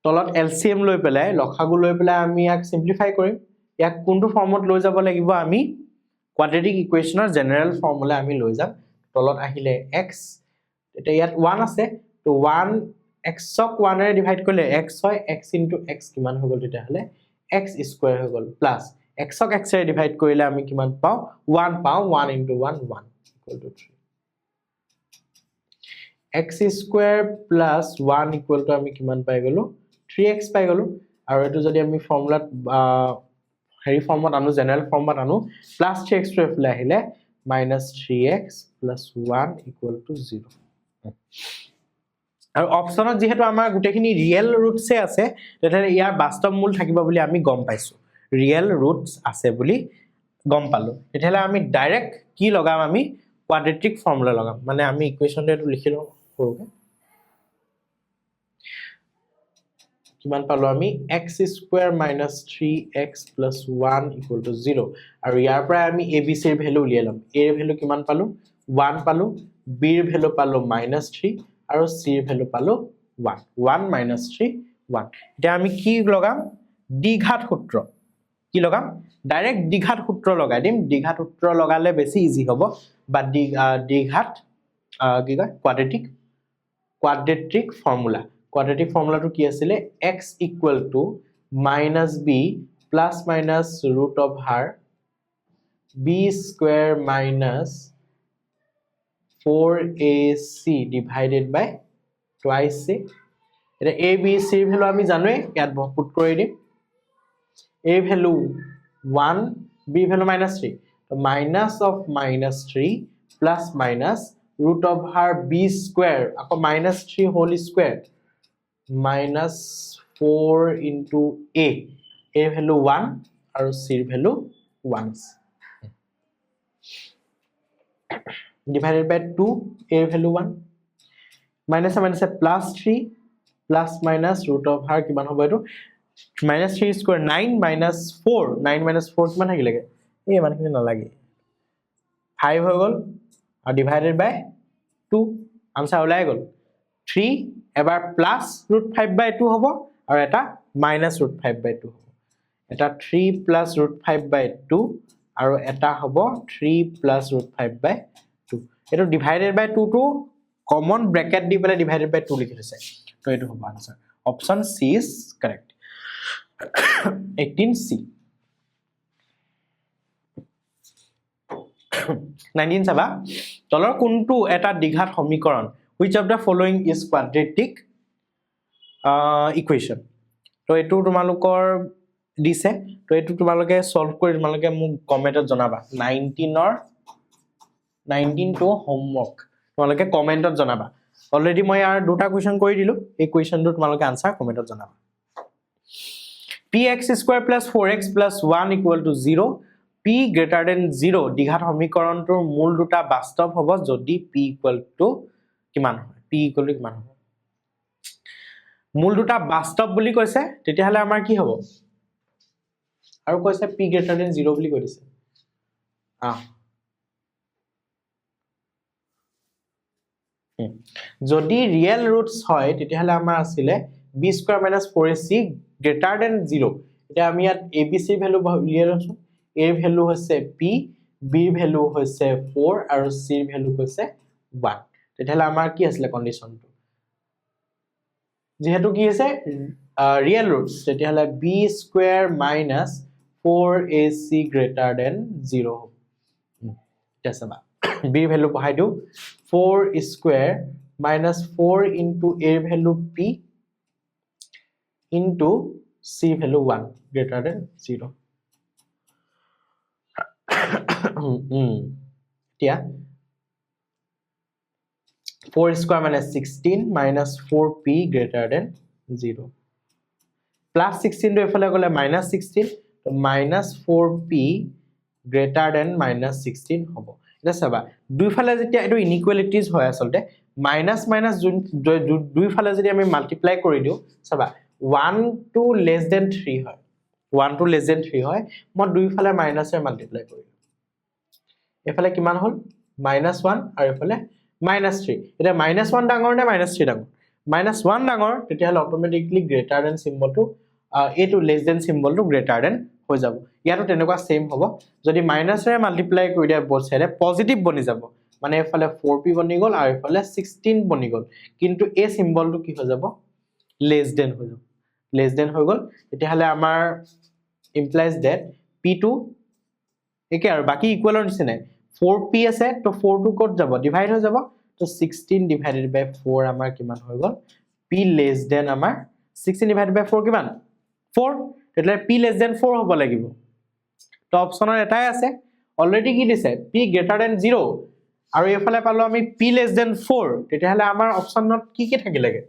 তলত এলসিএম লৈ পেলাই লখাগু লৈ পেলাই আমি ইয়াক সিম্পলিফাই কৰিম ইয়াক কোনটো ফৰ্মত লৈ যাব লাগিব আমি কোৱাড্ৰেটিক ইকুৱেচনৰ জেনাৰেল ফৰ্মুলা আমি লৈ যাম তলত আহিলে x এটা ইয়াত 1 আছে তো 1 x ক 1 ৰে ডিভাইড কৰিলে x হয় x * x কিমান হৈ গল তেতিয়া হলে x স্কয়াৰ হৈ গল প্লাস x ক x ৰে ডিভাইড কৰিলে আমি কিমান পাও 1 পাও 1 * 1 1 = 3 x square plus 1 equal to আমি কিমান পাই গলো 3x পাই গলো আৰু এটো যদি আমি ফৰ্মুলাত হেৰি ফৰ্মত আনো জেনাৰেল ফৰ্মত আনো প্লাস 3x টো এফালে আহিলে minus 3x plus 1 equal to 0 আৰু অপচনত যেহেতু আমাৰ গুটেখিনি ৰিয়েল ৰুটছে আছে তেতিয়াহলে ইয়াৰ বাস্তৱ মূল থাকিব বুলি আমি গম পাইছো ৰিয়েল ৰুটস আছে বুলি গম পালো তেতিয়াহলে আমি ডাইৰেক্ট কি লগাম আমি quadratic formula লগাম মানে আমি ইকুৱেশনটো এটো লিখিলো কৰোগে কিমান পালো আমি x square minus 3x plus 1 equal to 0 আৰু ইয়াৰ পৰা আমি abc ৰ ভ্যালু উলিয়ালাম a ৰ ভ্যালু কিমান পালো 1 পালো b ৰ ভ্যালু পালো -3 আৰু c ৰ ভ্যালু পালো 1 1 minus 3 1 এটা আমি কি লগাম দ্বিঘাত সূত্র কি লগাম ডাইরেক্ট দ্বিঘাত সূত্র লগাই দিম দ্বিঘাত সূত্র লগালে বেশি ইজি হ'ব বা দ্বিঘাত কি কয় quadratic formula quadratic formula to কি আছিল x equal to minus b plus minus root of r b square minus 4ac divided by twice c এটা a b c ভ্যালু আমি জানোই ইয়াত পুট কৰি দিম a ভ্যালু 1 b ভ্যালু -3 তো minus of -3 plus minus root of r b square আকৌ -3 whole square minus 4 into a value 1 আৰু c value 1 divided by 2 a value 1 minus plus 3 plus minus root of r কিমান হ'ব এটো -3 square 9 minus 4 9 minus 4 কিমান থাকি লাগে এই মানখিনি না লাগে 5 হৈ গল আৰু divided by 2 আনসাৰ ওলাই গল 3 এবাৰ plus root 5 by 2 হ'ব আৰু এটা minus root 5 by 2 হ'ব এটা 3 plus root 5 by 2 আৰু এটা হ'ব 3 plus root 5 by 2 এটো divided by 2 to common bracket দি পেলাই divided by 2 লিখি দিছে তো এটো হ'ব answer option C is correct 18C 19 চাবা তলৰ কোনটো এটা দ্বিঘাত সমীকৰণ which of the following is quadratic equation তো এটো তোমালোকৰ দিছে তো এটো তোমালোকে সলভ কৰি তোমালোকে মোক কমেন্টত জনাবা 19 to homework তোমালোকে কমেন্টত জনাবা অলৰেডি মই আৰ দুটা কোৱেশ্চন কৰি দিলো এই কোৱেশ্চনটো তোমালোকে আনসাৰ কমেন্টত জনাবা px square plus 4x plus 1 equal to 0 p greater than 0 দ্বিঘাত সমীকৰণটোৰ মূল দুটা বাস্তৱ হ'ব যদি p equal to কিমান হয় p equal to কিমান হ'ব মূল দুটা বাস্তৱ বুলি কৈছে তেতিয়াহলে আমাৰ কি হ'ব আৰু কৈছে p greater than 0 বুলি কৈ দিছে যদি ৰিয়েল ৰুটস হয় তেতিয়াহলে আমাৰ আছিল b square minus 4ac greater than 0 এটা আমি ইয়াত abc ভ্যালু উলিয়াই লৈছো a ভ্যালু হৈছে p b ভ্যালু হৈছে 4 আৰু c ভ্যালু হৈছে 1 তেতিয়াহলে আমাৰ কি আছিল কন্ডিশনটো যেহেতু কি আছে রিয়েল রুটস তেতিয়াহলে b square minus 4ac greater than 0 হ'ব এটা চাবা b ভ্যালু বহাই দিও 4 square minus 4 into a value p into c value 1 greater than 0 yeah 4 square minus 16 minus 4p greater than 0 plus 16 to এফালে গলে minus 16 তো minus 4p greater than minus 16 হ'ব এটা চাবা দুইফালে যেতিয়া এটো ইনইকুয়ালিটিজ হয় আসলতে মাইনাস মাইনাস দুইফালে যদি আমি মাল্টিপ্লাই কৰি দিও চাবা 1 to less than 3 হয় 1 to less than 3 হয় মই দুইফালে মাইনাসে মাল্টিপ্লাই কৰিলো এফালে কিমান হল -1 আৰু এফালে -3 এটা -1 ডাঙৰ নে -3 ডাঙৰ -1 ডাঙৰ তেতিয়াহলে অটোমেটিকলি গ্ৰেটাৰ দেন সিম্বলটো a to less than সিম্বলটো গ্ৰেটাৰ দেন হৈ যাব ইয়াতো তেনেকুৱা সেম হ'ব যদি মাইনাসৰে মাল্টিপ্লাই কৰি দিয়া বোথ সাইডে পজিটিভ বনি যাব মানে এফালে 4p বনি গল আৰু এফালে 16 বনি গল কিন্তু এই সিম্বলটো কি হৈ যাব less than হৈ যাব less than হৈ গল তেতিয়া হলে আমাৰ implies that p2 একে আৰু বাকি ইকুৱেলৰ নিচিনা 4p আছে তো 4 টো কত যাব ডিভাইড হৈ যাব তো 16 divided by 4 আমাৰ কিমান হৈ গল p less than আমাৰ 16 divided by 4 কিমান 4 তেতিয়া p less than 4 হ'ব লাগিব তো অপচনৰ এটাই আছে অলৰেডি কি দিছে p greater than 0 আৰু এফালে পালো আমি p less than 4 তেতিয়া হলে আমাৰ অপচনত কি কি থাকিলেগে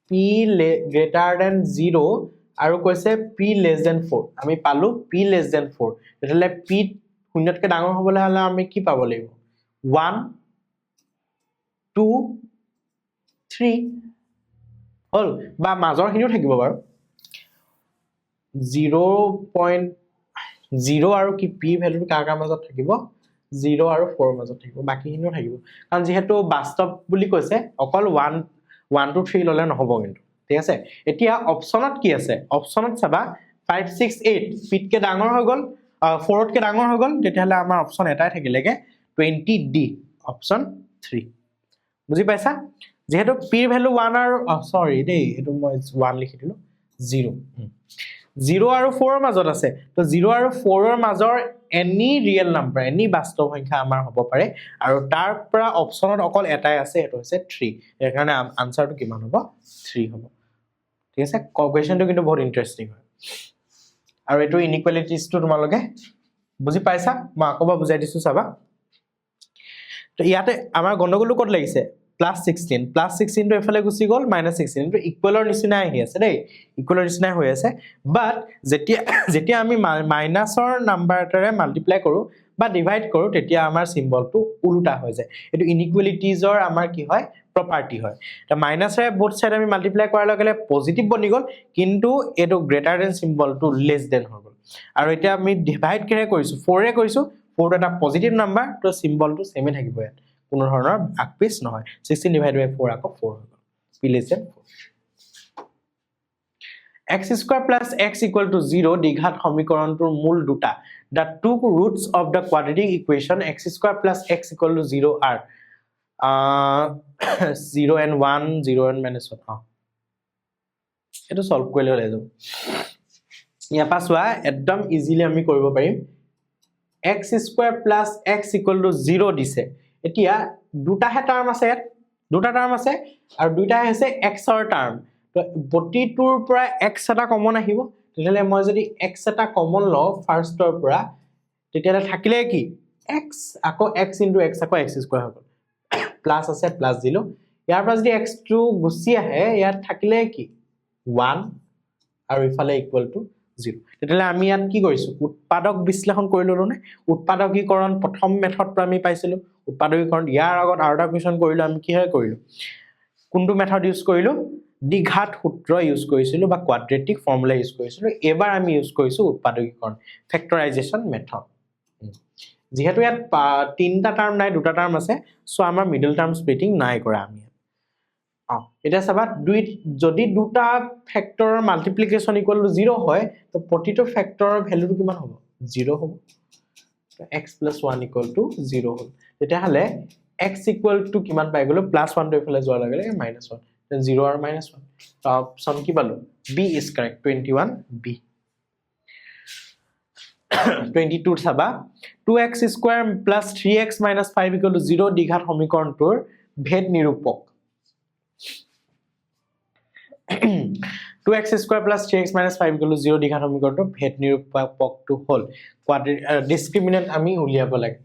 p greater than 0 আৰু কৈছে p less than 4 আমি পালো p less than 4 তেতিয়া হলে p শূন্যতকে ডাঙৰ হ'বলৈ হলে আমি কি পাব লাগিব 1 2 3 হল বা মাজৰ খিনিও থাকিব বাৰু 0.0 আৰু কি p ভ্যালুটো কাৰ মাজত থাকিব 0 আৰু 4 মাজত থাকিব বাকি খিনিও থাকিব কাৰণ যেহেতু বাস্তৱ বুলি কৈছে অকল 1 2 3 ললে নহব কিন্তু ঠিক আছে এতিয়া অপচনত কি আছে অপচনত চাবা 5 6 8 পিট কে ডাঙৰ হৈ গল 4 কে ডাঙৰ হৈ গল তেতিয়া হলে আমাৰ অপচন এটাই থাকিলেগে 20d অপচন 3 বুজি পাইছা যেহেতু p ৰ ভ্যালু 1 আৰু সৰি দেই এটো মই 1 লিখি দিলো 0 0 আৰু 4 ৰ মাজত আছে তো 0 আৰু 4 ৰ মাজৰ এনি ৰিয়েল নাম্বাৰ এনি বাস্তৱ সংখ্যা আমাৰ হ'ব পাৰে আৰু তাৰ পৰা অপচনত অকল এটাই আছে এটো হৈছে 3 এৰ কাৰণে আনসাৰটো কিমান হ'ব 3 হ'ব ঠিক আছে কোৱেশ্চনটো কিন্তু বহুত ইন্টাৰেস্টিং হয় আৰু এটো ইনইকুয়ালিটিজটো তোমালোকে বুজি পাইছা মই আকবা বুজাই দিছো চাবা তো ইয়াতে আমাৰ গণ্ডগোলটো কত লাগিছে +16 টো এফালে গুছি গল -16 টো ইকুৱেলৰ নিচিনা আহি আছে দেই ইকুৱেলৰ নিচিনা হৈ আছে বাট যেতিয়া আমি মাইনাসৰ নাম্বাৰ এটাৰে মাল্টিপ্লাই কৰো বা ডিভাইড কৰো তেতিয়া আমাৰ সিম্বলটো উল্টা হৈ যায় এটো ইনইকুয়ালিটিজৰ আমাৰ কি হয় প্ৰপাৰ্টি হয় তা মাইনাসৰে বোথ সাইড আমি মাল্টিপ্লাই কৰাৰ লগে লগে পজিটিভ বনি গল কিন্তু এটো গ্ৰেটাৰ দেন সিম্বলটো লেস দেন হৈ গল আৰু এতিয়া আমি ডিভাইড কেৰে কৰিছো 4 ৰে কৰিছো 4 এটা পজিটিভ নাম্বাৰ তো সিম্বলটো সেমে থাকিব ইয়াত কোনো ধৰণৰ আকপিস নহয় 16 divided by 4 আকৌ 4 হৈ গল p less than 4 x square plus x equal to 0 দ্বিঘাত সমীকৰণটোৰ মূল দুটা the two roots of the quadratic equation x square plus x equal to 0 are 0 and 1 0 and -1 এটো সলভ কৰিলে হৈ যাব ইয়া পাছৱা একদম ইজিলি আমি কৰিব পাৰিম x square plus x equal to 0 দিছে এতিয়া দুটাহে টার্ম আছে দুটা টার্ম আছে আৰু দুইটা আছে x ৰ টাৰ্ম তো প্ৰতিটোৰ পৰা x এটা কমন আহিব তেতিয়ালে মই যদি x এটা কমন ল ফাৰ্ষ্টৰ পৰা তেতিয়ালে থাকিলে কি x আকৌ x * x আকৌ x স্কয়াৰ হৈ গল প্লাস আছে প্লাস দিলো ইয়াৰ পৰা যদি x টো গুছি আহে ইয়াত থাকিলে কি 1 আৰু ইফালে ইকুৱেল টু 0 তেতিয়ালে আমি ইয়াত কি কৰিছো উৎপাদক বিশ্লেষণ কৰি ললো নে উৎপাদকীকৰণ প্ৰথম মেথড পৰা আমি পাইছিলো উৎপাদকীকৰণ ইয়াৰ আগত আৰু এটা কোৱেশ্চন কৰিলো আমি কি হয় কৰিলো কোনটো মেথড ইউজ কৰিলো দ্বিঘাত সূত্ৰ ইউজ কৰিছিলো বা কোৱাড্ৰেটিক ফৰ্মুলা ইউজ কৰিছিলো এবাৰ আমি ইউজ কৰিছো উৎপাদকীকৰণ ফেক্টৰাইজেশন মেথড যেহেতু ইয়াত তিনটা টাৰ্ম নাই দুটা টাৰ্ম আছে সো আমাৰ মিডল টাৰ্ম স্প্লিটিং নাই কৰা আমি এটা চাবা যদি দুটা ফ্যাক্টৰৰ মাল্টিপ্লিকেশন ইকুয়াল টু 0 হয় তো প্ৰতিটো ফ্যাক্টৰৰ ভ্যালুটো কিমান হ'ব 0 হ'ব তো x + 1 = 0 হ'ল তেতিয়া হলে x = কিমান পাই গলো +1 টো ইফালে যোৱাৰ লগে লগে -1 then 0 আৰু -1 তো অপচন কি পালো b is correct 21 b 22 চাবা 2x square plus 3x minus 5 equal to 0 দ্বিঘাত সমীকৰণটোৰ ভেদ নিৰূপক 2x square plus 3x minus 5 equal to 0 দ্বিঘাত সমীকৰণটোৰ ভেদ নিৰূপকটো হল ডিসক্ৰিমিনেন্ট আমি উলিয়াব লাগে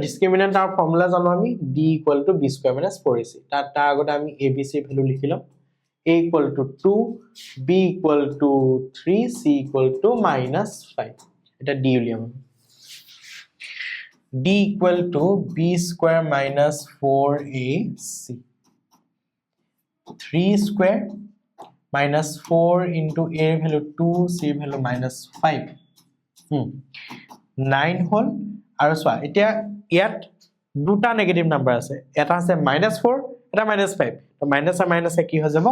ডিসক্ৰিমিনেন্ট আৰু ফৰ্মুলা জানো আমি d = b square minus 4ac তাৰ আগতে আমি abc value লিখিলাম a = 2 b = 3 c = -5 এটা d উলিয়াম d = b square minus 4ac 3 square minus 4 into a value 2 c value -5 9 হল আৰু সোয়া এতিয়া ইয়াত দুটা নেগেটিভ নাম্বার আছে এটা আছে -4 এটা -5 তো মাইনাস আর মাইনাসে কি হৈ যাব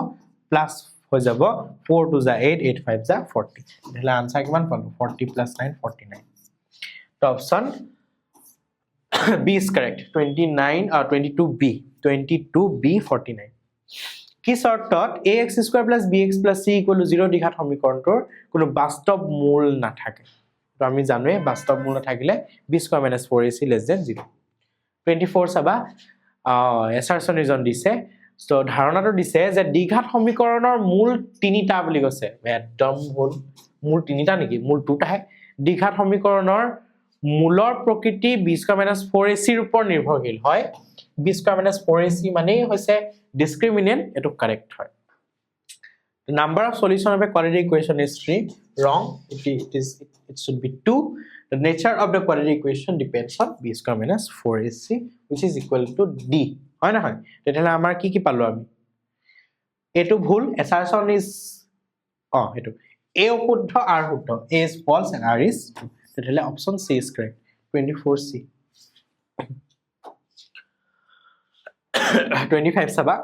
প্লাস হৈ যাব 4 2 যা 8 8 5 যা 40 তাহলে आंसर কিমান পালো 40 + 9 49 তো option B is correct. 22B 49 কি শর্তত ax square plus bx plus c equal to 0 দ্বিঘাত সমীকৰণটোৰ কোনো বাস্তৱ মূল নাথাকে তো আমি জানোৱে বাস্তৱ মূল নাথাকিলে b square minus 4ac less than 0 24 চাবা এছাৰচন ৰিজন দিছে সো ধাৰণাটো দিছে যে দ্বিঘাত সমীকৰণৰ মূল তিনিটা বুলি কৈছে একদম মূল তিনিটা নেকি মূল দুটাহে দ্বিঘাত সমীকৰণৰ মূলৰ প্ৰকৃতি b স্কয়াৰ মাইনাস 4ac ৰ ওপৰত নিৰ্ভৰশীল হয় b স্কয়ার মাইনাস 4ac মানে হৈছে discriminant eto correct hoy the number of solution of a quadratic equation is 3 wrong it should be 2 the nature of the quadratic equation depends on b square minus 4ac which is equal to d hoy na hoy tetale amar ki palo ami eto bhul assertion is eto a shuddha r shuddha a is false and r is true tetale option c is correct 24c 25 সাবা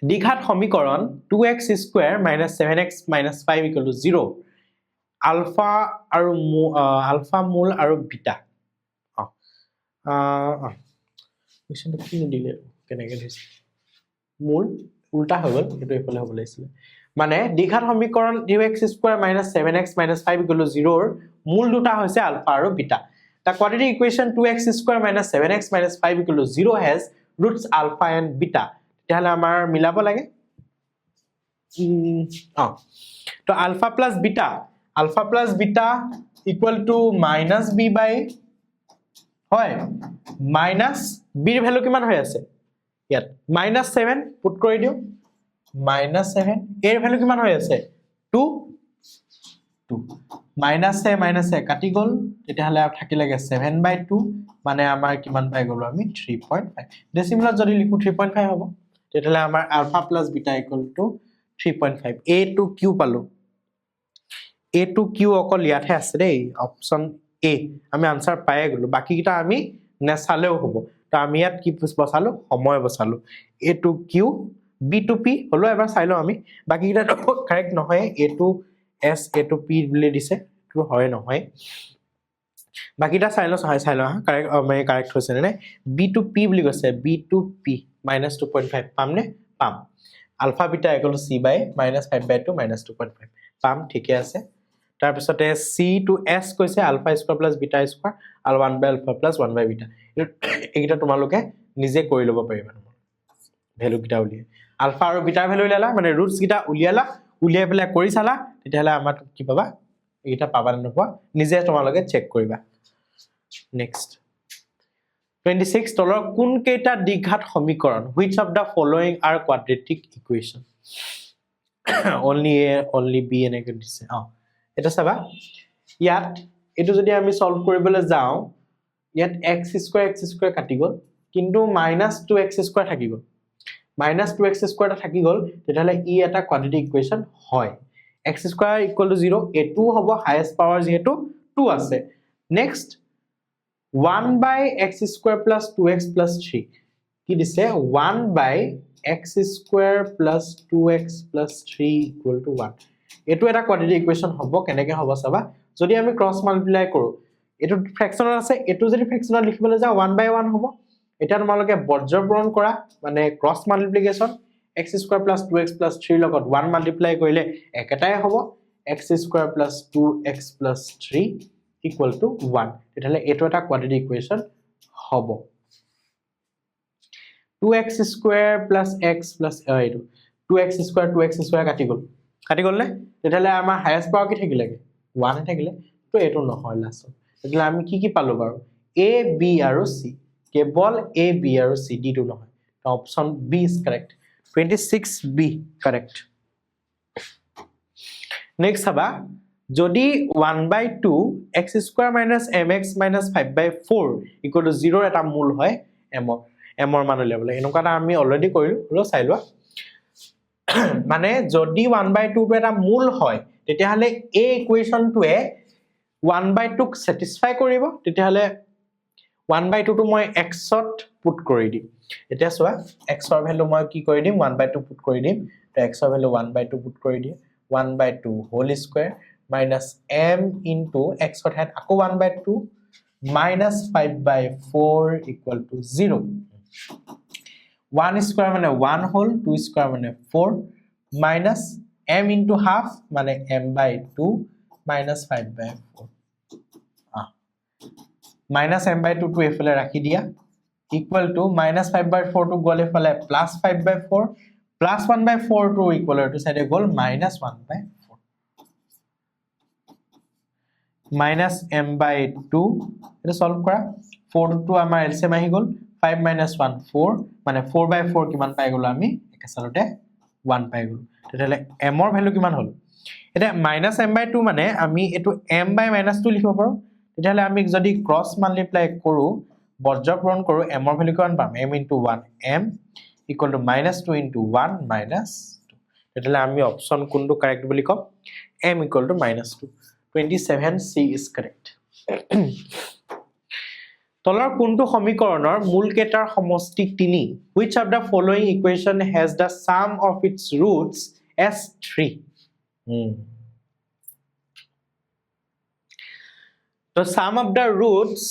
দ্বিঘাত সমীকরণ 2x square minus 7x minus 5 equal to 0 alpha আৰু alpha মূল আৰু beta কোৱেশ্চনটো কি দিলে কেনেকৈ দিছে মূল উল্টা হৈ গল এটো এফালে হ'ব লাগিছিল মানে দ্বিঘাত সমীকৰণ 2x square minus 7x minus 5 equal to 0 ৰ মূল দুটা হৈছে alpha আৰু beta The quadratic equation 2x square minus 7x minus 5 equal to 0 has roots alpha and beta. তেতিয়াহলে আমাৰ মিলাব লাগে তো alpha plus beta equal to minus b by হয় minus b ৰ ভ্যালু কিমান হৈ আছে ইয়াত minus 7 পুট কৰি দিও minus 7 a ৰ ভ্যালু কিমান হৈ আছে 2 minus a কাটি গল তেতিয়াহলে থাকি লাগে 7/2 মানে আমাৰ কিমান পাই গলো আমি 3.5 ডেসিমেলত যদি লিখো 3.5 হ'ব তেতিয়াহলে আমাৰ alpha plus beta equal to 3.5 a to q পালো a to q অকল ইয়াতে আছে দেই অপচন a আমি আনসার পাই গলো বাকি কিটা আমি নেচালেও হ'ব তো আমি ইয়াত কি বসালো সময় বসালো a to q b to p হলো এবাৰ চাইলো আমি বাকি কিটা কারেক্ট নহয় a to s a to p বুলি দিছে তো হয় নহয় বাকিটা চাইলো কারেক্ট মানে কারেক্ট হৈছে নে b to p বুলি কৈছে b to p minus 2.5 পাম নে পাম alpha beta equal to c by minus 5/2 minus 2.5 পাম ঠিকে আছে তাৰ পিছতে c to s কৈছে alpha square plus beta square আৰু 1 by alpha plus 1 by beta এইটা তোমালোকে নিজে কৰি লব পাৰিবা ভ্যালু কিটা উলিয়াই alpha আৰু beta ভ্যালু উলিয়ালা মানে roots কিটা উলিয়ালা উলিয়াই পেলাই কৰি চালা তেতিয়াহলে আমাৰ কি পাবা এইটা পাবা নপোৱা নিজে তোমালোকে চেক কৰিবা নেক্সট 26 তলৰ কোন কেইটা দ্বিঘাত সমীকৰণ which of the following are quadratic equation only a only b এনেকৈ দিছে এটা চাবা ইয়াত এটো যদি আমি সলভ কৰিবলৈ যাও ইয়াত x স্কয়াৰ কাটি গল কিন্তু -2x স্কয়াৰ থাকি গল -2x স্কয়াৰ থাকি গল তেতিয়াহলে ই এটা quadratic equation হয় x square equal to 0 a2 হ'ব highest power যেহেতু 2 আছে next 1 by x square plus 2x plus 3 কি দিছে 1 by x square plus 2x plus 3 equal to 1 এটো এটা quadratic equation হ'ব কেনেকৈ হ'ব চাবা যদি আমি ক্রস মাল্টিপ্লাই কৰো এটো ফ্ৰ্যাকশনাল আছে এটো যদি ফ্ৰ্যাকশনাল লিখিবলৈ যাও 1 by 1 হ'ব এটা তোমালোকে বৰ্জপূৰণ কৰা মানে cross multiplication x square plus 2x plus 3 লগত 1 মাল্টিপ্লাই কৰিলে একেটাই হ'ব x square plus 2x plus 3 equal to 1 তেতিয়াহলে এটো এটা quadratic equation হ'ব 2x square plus x plus এটো 2x square কাটি গল নে তেতিয়াহলে আমাৰ হাইয়েস্ট পাৱাৰ কি থাকিলেগে 1 থাকিলে তো এটো নহয় লাষ্ট তেতিয়াহলে আমি কি পালো বাৰু a b আৰু c কেৱল a b আৰু c d টো নহয় তো option b is correct 26b correct next haba jodi 1/2 x square minus mx minus 5/4 equal to 0 eta mul hoy m or মান উলিয়াবলে এনেকুৱাটা আমি অলৰেডি কৰিলো চাইলোৱা মানে যদি 1/2 টো এটা মূল হয় তেতিয়াহলে এই ইকুৱেশনটোৱে 1/2 ক স্যাটিসফাই কৰিব তেতিয়াহলে 1/2 টো মই x ত পুট কৰি দিম এটা সোৱা x ৰ ভ্যালু মই কি কৰি দিম 1/2 পুট কৰি দিম তো x ৰ ভ্যালু 1/2 পুট কৰি দিম 1/2 whole square minus m into x ৰ ঠাইত আকৌ 1/2 minus 5 by 4 equal to 0. 1 square মানে 1 whole, 2 square মানে 4, minus m into half মানে m by 2 minus 5 by 4. Minus m by 2 to এফালে ৰাখি দিয়া equal to minus 5 by 4 to গলে ফালে plus 5 by 4 plus 1 by 4 to equal to সাইডে গল minus 1 by 4 minus m by 2 এটা solve কৰা 4 to 2 আমাৰ এলসিএম আহি গল 5 minus 1 4 মানে 4 by 4 কিমান পাই গলো আমি একেসালতে 1 পাই গলো তেতিয়ালে m ৰ ভ্যালু কিমান হল এটা minus m by 2 মানে আমি এটো m by minus 2 লিখিব পাৰো তেতিয়ালে আমি যদি ক্ৰস মাল্টিপ্লাই কৰো বজ্ৰপূৰণ কৰো m ৰ ভ্যালু কিমান পাম m into 1 m equal to minus 2 into 1 minus 2 তেতিয়ালে আমি অপশন কোনটো কারেক্ট বুলি কম m equal to minus 2 27c is correct তলৰ কোনটো সমীকৰণৰ মূল কেইটাৰ সমষ্টি 3 which of the following equation has the sum of its roots as 3 তো sum of the roots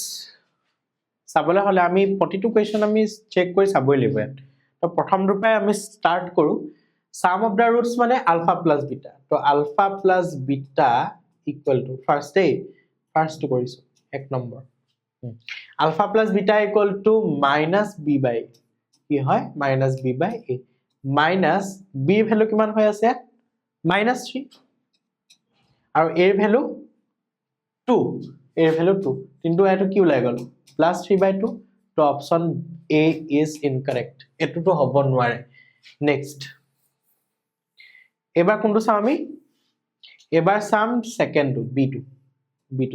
চাবলৈ হলে আমি প্ৰতিটো কোৱেশ্চন আমি চেক কৰি চাবই লাগিব তো প্ৰথম ৰূপে আমি স্টাৰ্ট কৰো sum of the roots মানে alpha plus beta তো alpha plus beta equal to first to কৰিছো এক number alpha plus beta equal to minus b by কি হয় minus b by a minus b value কিমান হৈ আছে minus 3 আৰু a ভ্যালু 2 a ভ্যালু 2 কিন্তু এটো কি ওলাই গল plus 3 by 2 তো option a is incorrect এটো তো হ'ব নোৱাৰে next এবাৰ কোনটো চাম আমি এবাৰ চাম সেকেন্ড b2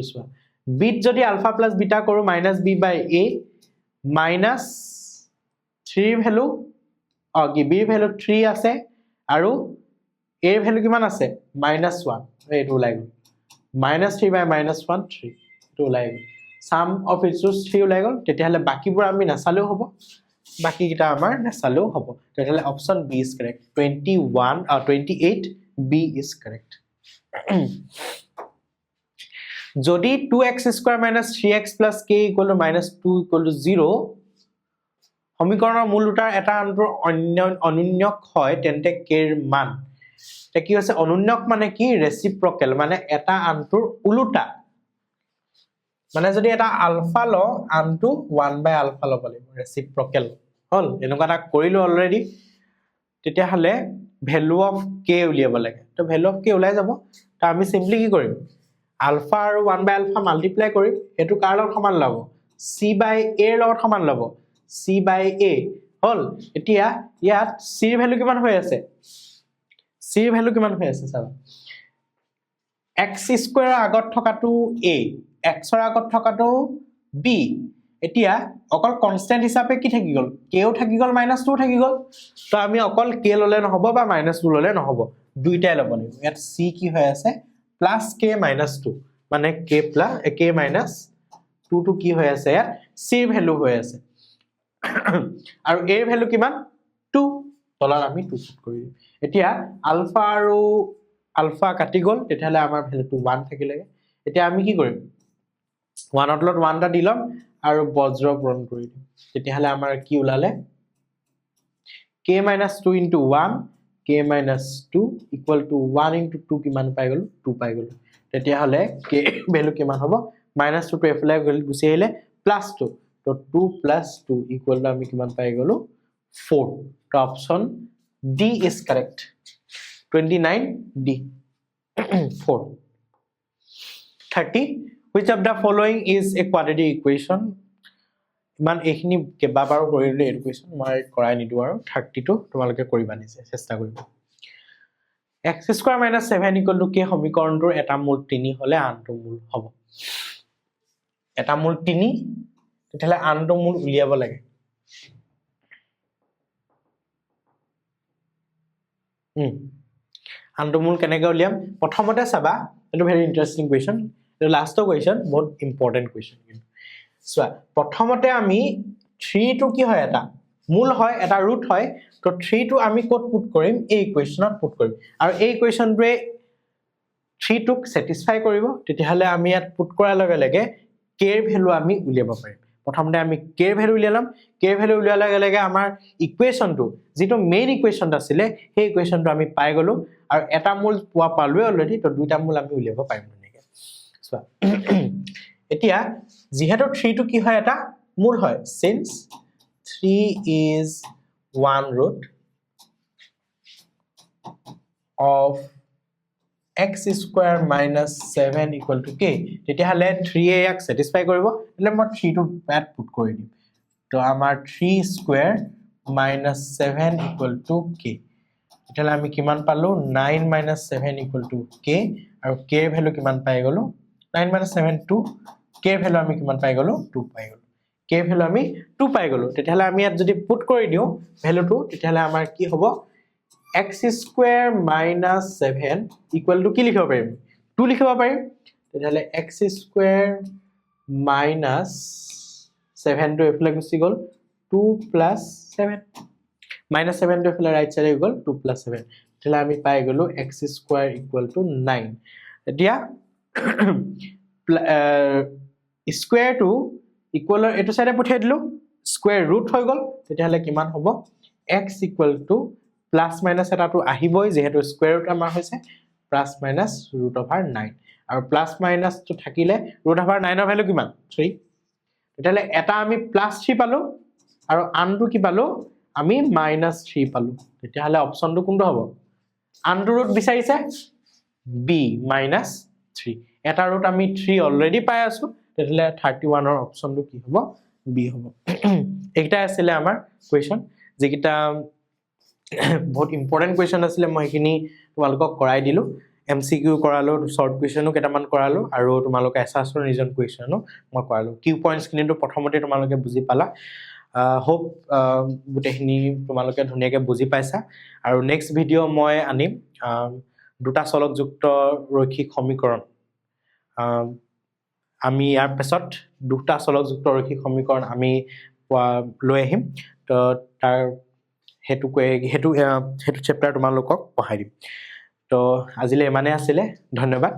সোৱা b যদি alpha plus beta কৰো minus b by a minus 3 value কি b ভ্যালু 3 আছে আৰু a ভ্যালু কিমান আছে minus 1 এটো ওলাই গল minus 3 by minus 1 3 to like sum of its roots 3 ওলাই গল তেতিয়াহলে বাকিবোৰ আমি নাচালেও হ'ব বাকি কিটা আমাৰ নাচালেও হ'ব তেতিয়াহলে option b is correct 21 or 28 b is correct যদি 2x square minus 3x plus k equal to minus 2 equal to 0 সমীকৰণৰ মূল দুটাৰ এটা আনটোৰ অনুন্যক হয় তেন্তে k ৰ মান তে কি হৈছে অনুন্যক মানে কি ৰেচিপ্ৰকেল মানে এটা আনটোৰ উলুটা মানে যদি এটা আলফা ল আনটো 1 বাই আলফা লব লাগিব ৰেচিপ্ৰকেল হল এনেকুৱা এটা কৰিলো অলৰেডি তেতিয়া হলে ভ্যালু অফ k উলিয়াব লাগে তো ভ্যালু অফ k উলাই যাব তো আমি সিম্পলি কি কৰিম আলফা আৰু 1 বাই আলফা মাল্টিপ্লাই কৰিম এটো কাৰ লগত সমান লব c বাই a ৰ লগত সমান লব c বাই a হল এতিয়া ইয়াত c ৰ ভ্যালু কিমান হৈ আছে c ৰ ভ্যালু কিমান হৈ আছে চাবা x স্কয়াৰ আগত থকাটো a x ৰ আগত থকাটো b এতিয়া অকল কনস্ট্যান্ট হিচাপে কি থাকি গল k ও থাকি গল -2 থাকি গল তো আমি অকল k ললে নহব বা -2 ললে নহব দুইটাই লব লাগিব ইয়াত c কি হৈ আছে +k -2 মানে k -2 to কি হৈ আছে ইয়াত c ৰ ভ্যালু হৈ আছে আৰু a ৰ ভ্যালু কিমান 2 তলত আমি 2 পুট কৰি দিম এতিয়া আলফা আৰু আলফা কাটি গল তেতিয়ালে আমাৰ ভ্যালুটো 1 থাকিলে এতিয়া আমি কি কৰিম 1 ৰ তলত 1 টা দিলম আৰু বজ্ৰপূৰণ কৰি দিম তেতিয়ালে আমাৰ কি ওলালে k -2 into 1 k -2 equal to 1 into 2 কিমান পাই গল 2 পাই গল তেতিয়ালে k ভ্যালু কিমান হ'ব -2 to এফালে গুছি আহিলে +2 তো 2 + 2 equal to আমি কিমান পাই গলো 4 তো option D is correct 29 D 4 30 which of the following is a quadratic equation মান এখিনি কেবাবাৰো কৰিলে এডুকেশন মই কৰাই নিদু আৰু 32 তোমালোকে কৰিবা নিছে চেষ্টা কৰিবা x² - 7 = k সমীকৰণটোৰ এটা মূল 3 হলে আনটো মূল হ'ব এটা মূল 3 তেতিয়ালে আনটো মূল উলিয়াব লাগে আনটো মূল কেনেকৈ উলিয়াম প্ৰথমতে চাবা এটো ভেৰি ইন্টাৰেস্টিং কোৱেশ্চন এটো লাষ্টৰ কোৱেশ্চন বহুত ইম্পৰ্টেন্ট কোৱেশ্চন সো প্ৰথমতে আমি 3 টো কি হয় এটা মূল হয় এটা ৰুট হয় তো 3 টো আমি কোড পুট কৰিম এই ইকুৱেশনত পুট কৰিম আৰু এই ইকুৱেশনটোৱে 3 টোক স্যাটিসফাই কৰিব তেতিয়াহলে আমি ইয়াত পুট কৰাৰ লগে লগে k ৰ ভ্যালু আমি উলিয়াব পাৰিম প্ৰথমতে আমি k ৰ ভ্যালু উলিয়ালাম k ৰ ভ্যালু উলিয়ালা গেলেগে আমাৰ ইকুৱেশনটো যেটো মেইন ইকুৱেশনটো আছিল সেই ইকুৱেশনটো আমি পাই গলো আৰু এটা মূল পোৱা পালোৱে অলৰেডি তো দুটা মূল আমি উলিয়াব পাৰিম নেকি চোৱা এতিয়া যিহেতু 3 টো কি হয় এটা মূল হয় since 3 is one root of x square minus 7 equal to k তেতিয়াহলে 3 এ ইয়াক satisfy কৰিব એટલે মই 3 টো ব্যাট পুট কৰি দিম তো আমাৰ 3 square minus 7 equal to k তেতিয়াহলে আমি কিমান পালো 9 minus 7 equal to k আৰু k ৰ ভ্যালু কিমান পাই গলো 9 minus 7 2 k ৰ ভ্যালু আমি কিমান পাই গলো 2 পাই গলো k ৰ ভ্যালু আমি 2 পাই গলো তেতিয়াহলে আমি ইয়াত যদি পুট কৰি দিও ভ্যালুটো তেতিয়াহলে আমাৰ কি হ'ব x square minus 7 equal to কি লিখিব পাৰিম 2 লিখিব পাৰিম তেতিয়াহলে x square minus 7 টো এফালে গুচি গল 2 plus 7 minus 7 টো এফালে ৰাইট সাইডে গল 2 plus 7 তেতিয়াহলে আমি পাই গলো x square equal to 9 এতিয়া স্কয়াৰ টু ইকুৱেল এটো সাইডে পঠিয়াই দিলো স্কয়াৰ ৰুট হৈ গল তেতিয়াহলে কিমান হ'ব x equal to plus minus এটাটো আহিবই যেহেতু স্কয়াৰ ৰুট আমাৰ হৈছে প্লাস মাইনাস ৰুট ওভাৰ 9 আৰু প্লাস মাইনাস টো থাকিলে ৰুট ওভাৰ 9 ৰ ভ্যালু কিমান 3 তেতিয়াহলে এটা আমি প্লাস 3 পালো আৰু আনটো কি পালো আমি মাইনাস 3 পালো তেতিয়াহলে অপচনটো কোনটো হ'ব আনটো ৰুট বিচাৰিছে b মাইনাস 3 এটা ৰুট আমি 3 অলৰেডি পাই আছো তেতিয়াহলে 31 ৰ অপচনটো কি হ'ব b হ'ব এইটা আছিল আমাৰ কোৱেশ্চন যেকিটা বহুত ইম্পৰ্টেন্ট কোৱেশ্চন আছিল মই এখিনি তোমালোকক কৰাই দিলো এমসিকিউ কৰালো শৰ্ট কোৱেশ্চনো কেটামান কৰালো আৰু তোমালোক এছাছৰ ৰিজন কোৱেশ্চনো মই কৰালো কিউ পইণ্টছ কিনিটো প্ৰথমতে তোমালোকে বুজি পালা হোপ গুটেখিনি তোমালোকে ধুনিয়াকে বুজি পাইছা আৰু নেক্সট ভিডিও মই আনিম দুটা চলকযুক্ত ৰৈখিক সমীকৰণ আমি ইয়াৰ পিছত দুটা চলকযুক্ত ৰৈখিক সমীকৰণ আমি লৈ আহিম তো তাৰ হেতু চেপ্টাৰ তোমালোকক পঢ়াই দিম তো আজিলে মানে আছিল ধন্যবাদ